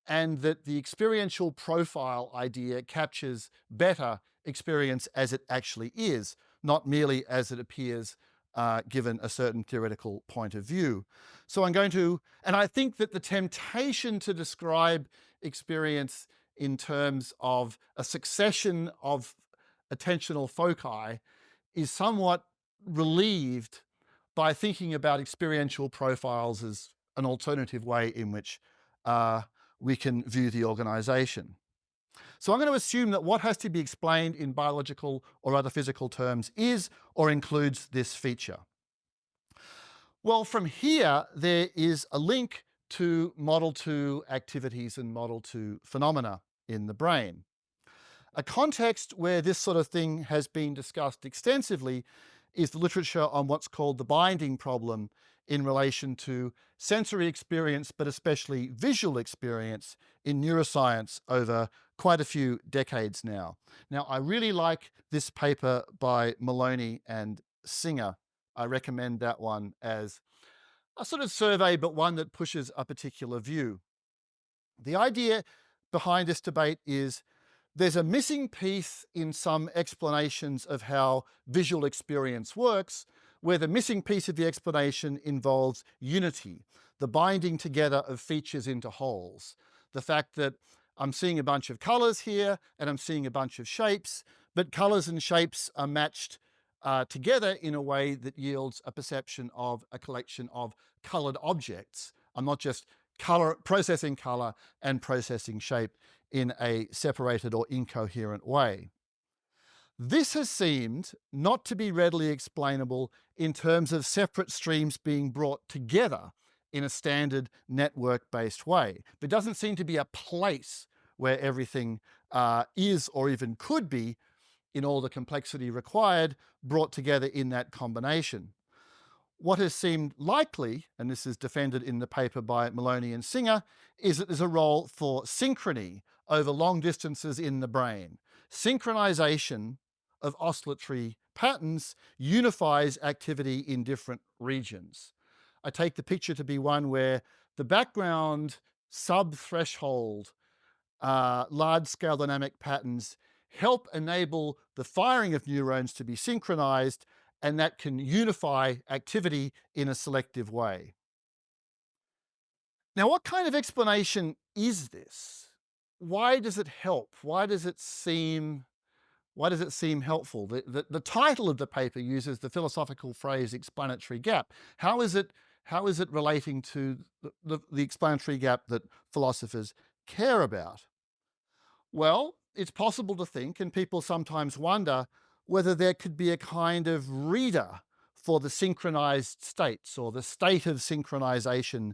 and that the experiential profile idea captures better experience as it actually is, not merely as it appears given a certain theoretical point of view. So and I think that the temptation to describe experience in terms of a succession of attentional foci is somewhat relieved by thinking about experiential profiles as an alternative way in which we can view the organization. So I'm going to assume that what has to be explained in biological or other physical terms is or includes this feature. Well, from here, there is a link to Model 2 activities and Model 2 phenomena in the brain. A context where this sort of thing has been discussed extensively is the literature on what's called the binding problem in relation to sensory experience, but especially visual experience in neuroscience over quite a few decades now. Now, I really like this paper by Maloney and Singer. I recommend that one as a sort of survey, but one that pushes a particular view. The idea behind this debate is there's a missing piece in some explanations of how visual experience works, where the missing piece of the explanation involves unity, the binding together of features into wholes. The fact that I'm seeing a bunch of colors here and I'm seeing a bunch of shapes, but colors and shapes are matched together in a way that yields a perception of a collection of colored objects. I'm not just processing color and processing shape in a separated or incoherent way. This has seemed not to be readily explainable in terms of separate streams being brought together in a standard network-based way. There doesn't seem to be a place where everything is or even could be, in all the complexity required, brought together in that combination. What has seemed likely, and this is defended in the paper by Maloney and Singer, is that there's a role for synchrony over long distances in the brain. Synchronization of oscillatory patterns unifies activity in different regions. I take the picture to be one where the background sub-threshold large-scale dynamic patterns help enable the firing of neurons to be synchronized, and that can unify activity in a selective way. Now, what kind of explanation is this? Why does it help? Why does it seem helpful? The title of the paper uses the philosophical phrase explanatory gap. How is it relating to the explanatory gap that philosophers care about? Well, it's possible to think, and people sometimes wonder, whether there could be a kind of reader for the synchronized states or the state of synchronization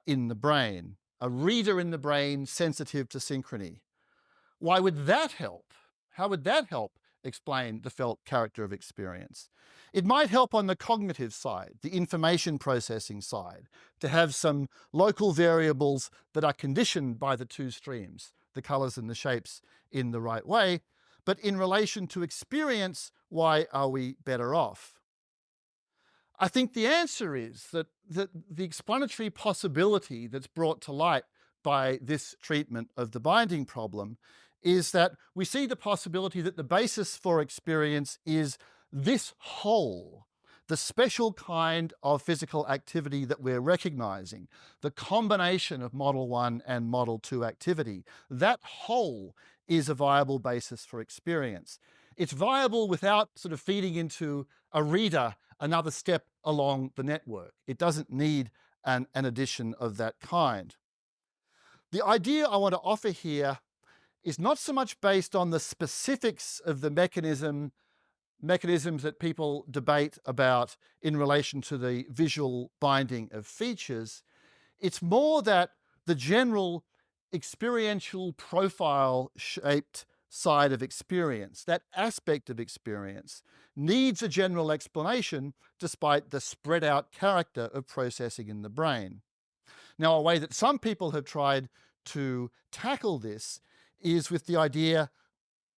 in the brain, a reader in the brain sensitive to synchrony. Why would that help? How would that help explain the felt character of experience? It might help on the cognitive side, the information processing side, to have some local variables that are conditioned by the two streams, the colors and the shapes, in the right way. But in relation to experience, why are we better off? I think the answer is that the explanatory possibility that's brought to light by this treatment of the binding problem is that we see the possibility that the basis for experience is this whole, the special kind of physical activity that we're recognizing, the combination of Model 1 and Model 2 activity. That whole is a viable basis for experience. It's viable without sort of feeding into a reader another step along the network. It doesn't need an addition of that kind. The idea I want to offer here is not so much based on the specifics of the mechanisms that people debate about in relation to the visual binding of features. It's more that the general experiential profile shaped side of experience, that aspect of experience, needs a general explanation despite the spread out character of processing in the brain. Now, a way that some people have tried to tackle this is with the idea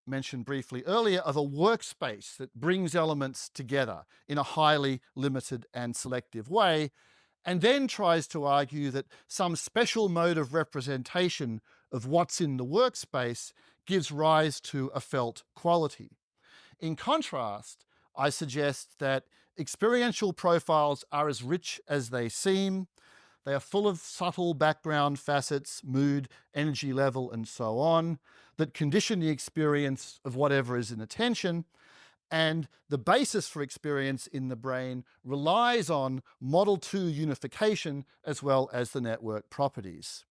mentioned briefly earlier of a workspace that brings elements together in a highly limited and selective way, and then tries to argue that some special mode of representation of what's in the workspace gives rise to a felt quality. In contrast, I suggest that experiential profiles are as rich as they seem. They are full of subtle background facets, mood, energy level, and so on, that condition the experience of whatever is in attention. And the basis for experience in the brain relies on Model 2 unification as well as the network properties.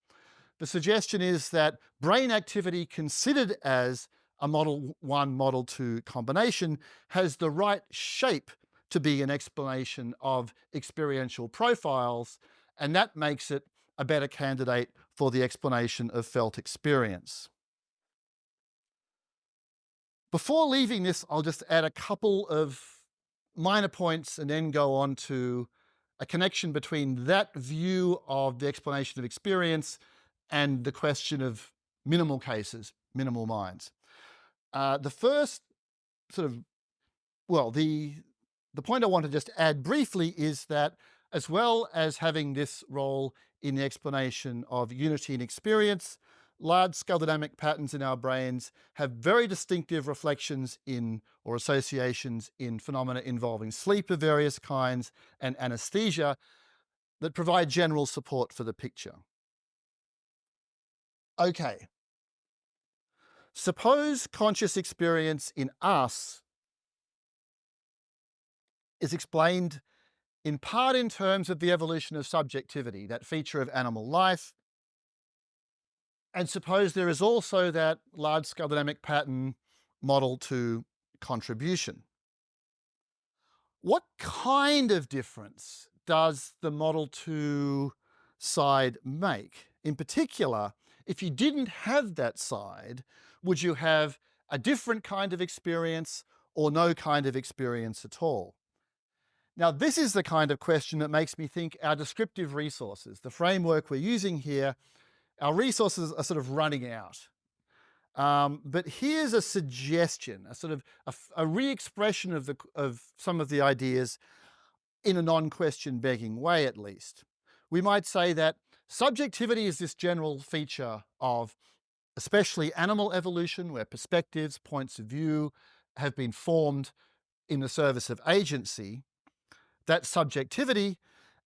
The suggestion is that brain activity considered as a Model 1, Model 2 combination has the right shape to be an explanation of experiential profiles, and that makes it a better candidate for the explanation of felt experience. Before leaving this, I'll just add a couple of minor points and then go on to a connection between that view of the explanation of experience and the question of minimal cases, minimal minds. The first sort of, well, the point I want to just add briefly is that as well as having this role in the explanation of unity and experience, large-scale dynamic patterns in our brains have very distinctive reflections in or associations in phenomena involving sleep of various kinds and anesthesia that provide general support for the picture. Okay. Suppose conscious experience in us is explained in part in terms of the evolution of subjectivity, that feature of animal life. And suppose there is also that large-scale dynamic pattern Model 2 contribution. What kind of difference does the Model 2 side make? In particular, if you didn't have that side, would you have a different kind of experience or no kind of experience at all? Now, this is the kind of question that makes me think our descriptive resources, the framework we're using here, our resources are sort of running out. But here's a suggestion, a sort of a re-expression of some of the ideas in a non-question begging way, at least. We might say that subjectivity is this general feature of especially animal evolution, where perspectives, points of view have been formed in the service of agency. That subjectivity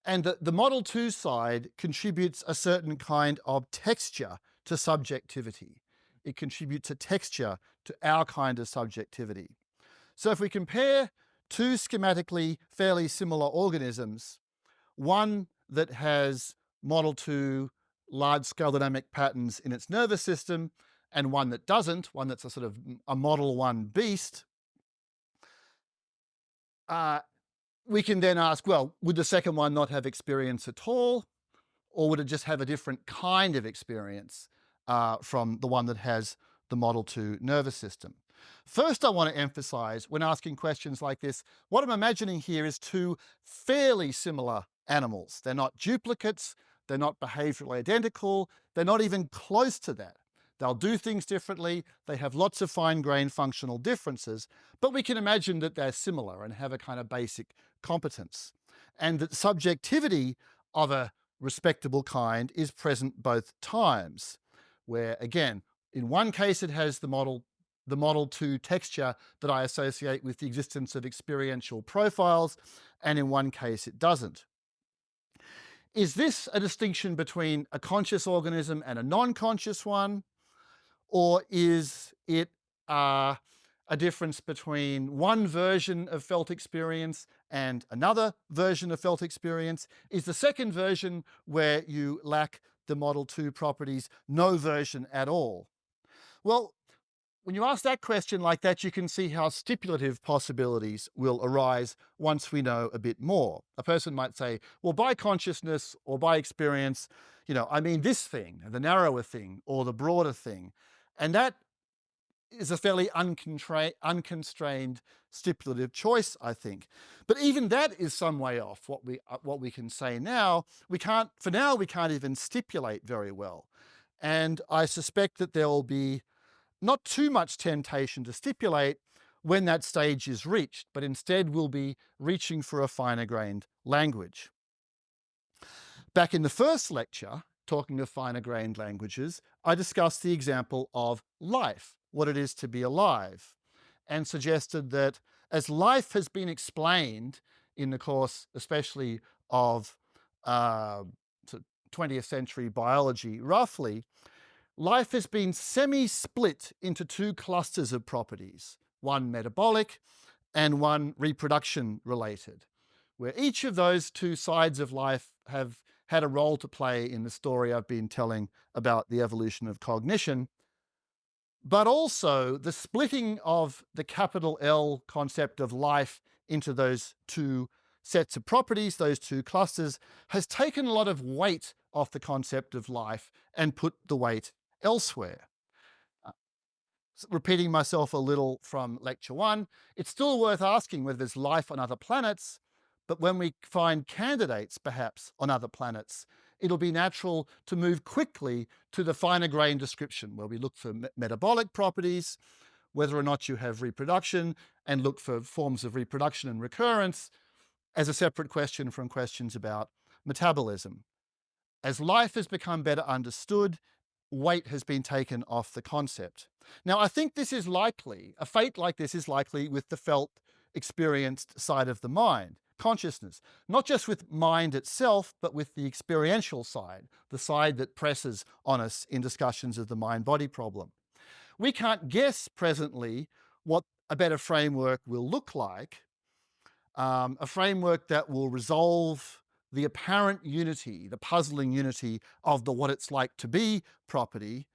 and the Model 2 side contributes a certain kind of texture to subjectivity. It contributes a texture to our kind of subjectivity. So if we compare two schematically fairly similar organisms, one that has Model 2 large-scale dynamic patterns in its nervous system and one that doesn't, one that's a sort of a Model 1 beast, We can then ask, well, would the second one not have experience at all? Or would it just have a different kind of experience from the one that has the Model 2 nervous system? First, I want to emphasize when asking questions like this, what I'm imagining here is two fairly similar animals. They're not duplicates, they're not behaviorally identical, they're not even close to that. They'll do things differently, they have lots of fine-grained functional differences, but we can imagine that they're similar and have a kind of basic competence. And that subjectivity of a respectable kind is present both times, where again, in one case it has the Model 2 texture that I associate with the existence of experiential profiles, and in one case it doesn't. Is this a distinction between a conscious organism and a non-conscious one? Or is it a difference between one version of felt experience and another version of felt experience? Is the second version, where you lack the Model 2 properties, no version at all? Well, when you ask that question like that, you can see how stipulative possibilities will arise once we know a bit more. A person might say, well, by consciousness or by experience, I mean this thing, the narrower thing, or the broader thing. And that is a fairly unconstrained stipulative choice, I think. But even that is some way off what we can say now. For now, we can't even stipulate very well. And I suspect that there will be not too much temptation to stipulate when that stage is reached, but instead we'll be reaching for a finer grained language. Back in the first lecture, talking of finer grained languages, I discussed the example of life, what it is to be alive, and suggested that as life has been explained in the course, especially of 20th century biology, roughly, life has been semi-split into two clusters of properties, one metabolic and one reproduction related, where each of those two sides of life have had a role to play in the story I've been telling about the evolution of cognition. But also the splitting of the capital L concept of life into those two sets of properties, those two clusters, has taken a lot of weight off the concept of life and put the weight elsewhere. Repeating myself a little from lecture 1, it's still worth asking whether there's life on other planets, but when we find candidates, perhaps, on other planets, it'll be natural to move quickly to the finer grained description, where we look for metabolic properties, whether or not you have reproduction, and look for forms of reproduction and recurrence as a separate question from questions about metabolism. As life has become better understood, weight has been taken off the concept. Now, I think this is likely, a fate like this is likely with the felt, experienced side of the mind, consciousness, not just with mind itself, but with the experiential side, the side that presses on us in discussions of the mind-body problem. We can't guess presently what a better framework will look like, a framework that will resolve the apparent unity, the puzzling unity of the what it's like to be property.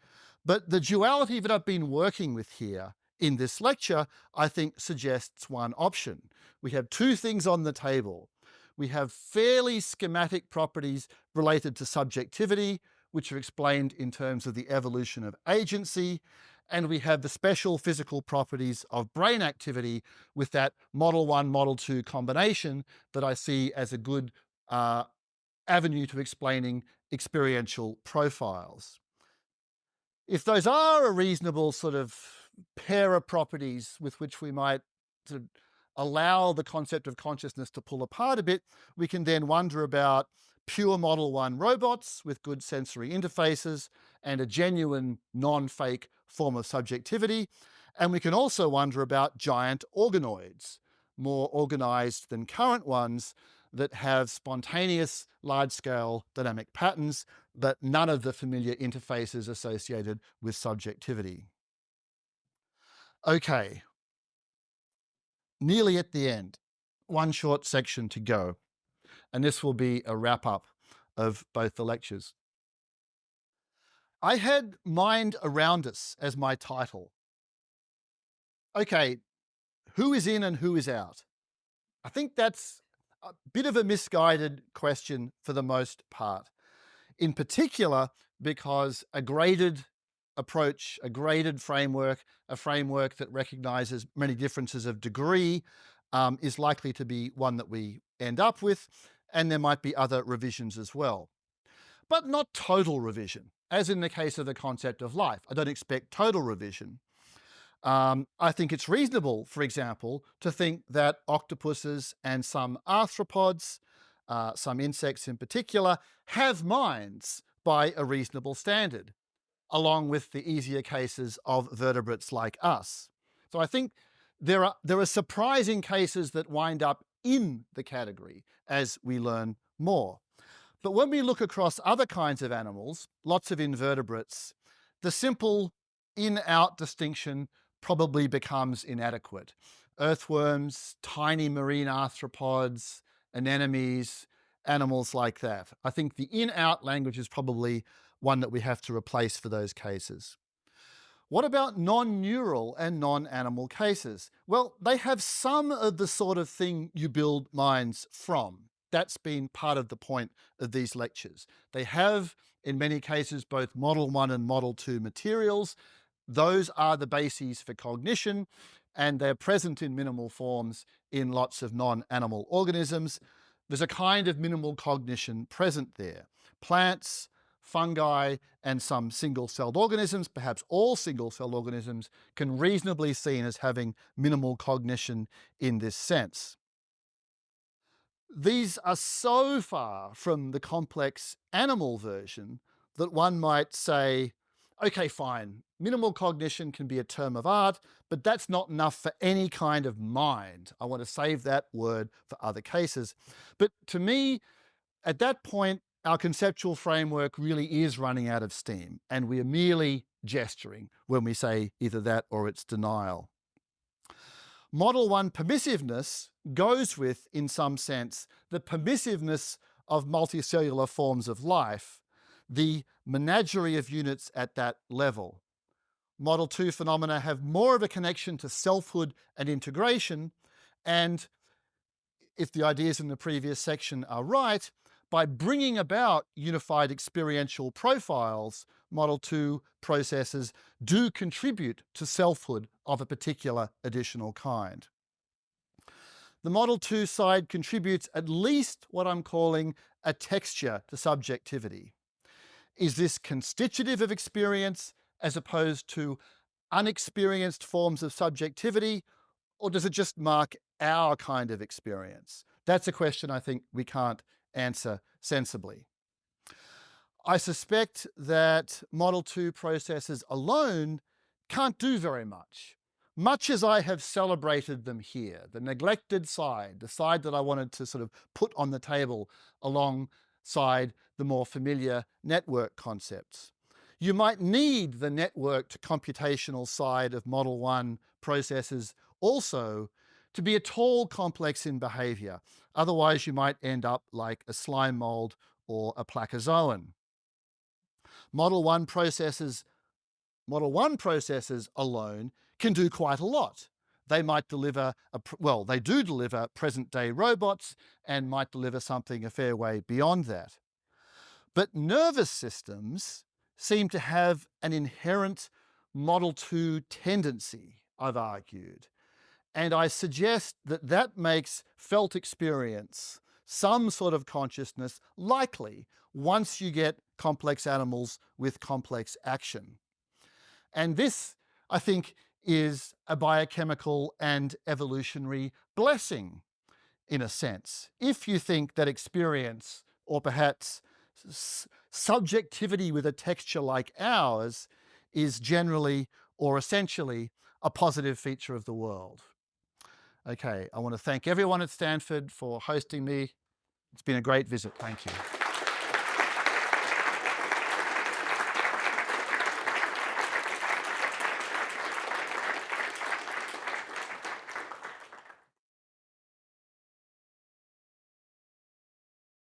But the duality that I've been working with here in this lecture, I think, suggests one option. We have two things on the table. We have fairly schematic properties related to subjectivity, which are explained in terms of the evolution of agency, and we have the special physical properties of brain activity with that Model 1, Model 2 combination that I see as a good avenue to explaining experiential profiles. If those are a reasonable sort of pair of properties with which we might sort of allow the concept of consciousness to pull apart a bit, we can then wonder about pure Model 1 robots with good sensory interfaces and a genuine non-fake form of subjectivity. And we can also wonder about giant organoids, more organized than current ones, that have spontaneous, large-scale dynamic patterns, but none of the familiar interfaces associated with subjectivity. Okay, nearly at the end, one short section to go, and this will be a wrap-up of both the lectures. I had Mind Around Us as my title. Okay, who is in and who is out? I think that's a bit of a misguided question for the most part. In particular, because a graded approach, a graded framework, a framework that recognizes many differences of degree, is likely to be one that we end up with, and there might be other revisions as well. But not total revision, as in the case of the concept of life. I don't expect total revision. I think it's reasonable, for example, to think that octopuses and some arthropods, some insects in particular, have minds by a reasonable standard, along with the easier cases of vertebrates like us. So I think there are surprising cases that wind up in the category as we learn more. But when we look across other kinds of animals, lots of invertebrates, the simple in-out distinction probably becomes inadequate. Earthworms, tiny marine arthropods, anemones, animals like that. I think the in-out language is probably one that we have to replace for those cases. What about non-neural and non-animal cases? Well, they have some of the sort of thing you build minds from. That's been part of the point of these lectures. They have, in many cases, both Model 1 and Model 2 materials. Those are the bases for cognition, and they're present in minimal forms in lots of non-animal organisms. There's a kind of minimal cognition present there. Plants, fungi, and some single-celled organisms, perhaps all single-celled organisms, can reasonably be seen as having minimal cognition in this sense. These are so far from the complex animal version that one might say, okay, fine, minimal cognition can be a term of art, but that's not enough for any kind of mind. I want to save that word for other cases. But to me, at that point, our conceptual framework really is running out of steam, and we are merely gesturing when we say either that or it's denial. Model 1 permissiveness goes with, in some sense, the permissiveness of multicellular forms of life, the menagerie of units at that level. Model 2 phenomena have more of a connection to selfhood and integration, and if the ideas in the previous section are right, by bringing about unified experiential profiles, Model 2 processes do contribute to selfhood of a particular additional kind. The Model 2 side contributes at least what I'm calling a texture to subjectivity. Is this constitutive of experience as opposed to unexperienced forms of subjectivity, or does it just mark our kind of experience? That's a question I think we can't answer sensibly. I suspect that Model 2 processes alone can't do very much. Much as I have celebrated them here, the neglected side, the side that I wanted to sort of put on the table alongside the more familiar network concepts. You might need the networked computational side of Model 1 processes also to be at all complex in behavior. Otherwise, you might end up like a slime mold or a placozoan. Model 1 processes alone can do quite a lot. They might deliver, they do deliver present-day robots and might deliver something a fair way beyond that. But nervous systems seem to have an inherent Model 2 tendency, I've argued. And I suggest that that makes felt experience, some sort of consciousness, likely once you get complex animals with complex action. And this, I think, is a biochemical and evolutionary blessing, in a sense. If you think that experience, or perhaps subjectivity with a texture like ours, is generally or essentially a positive feature of the world. Okay, I want to thank everyone at Stanford for hosting me. It's been a great visit. Thank you.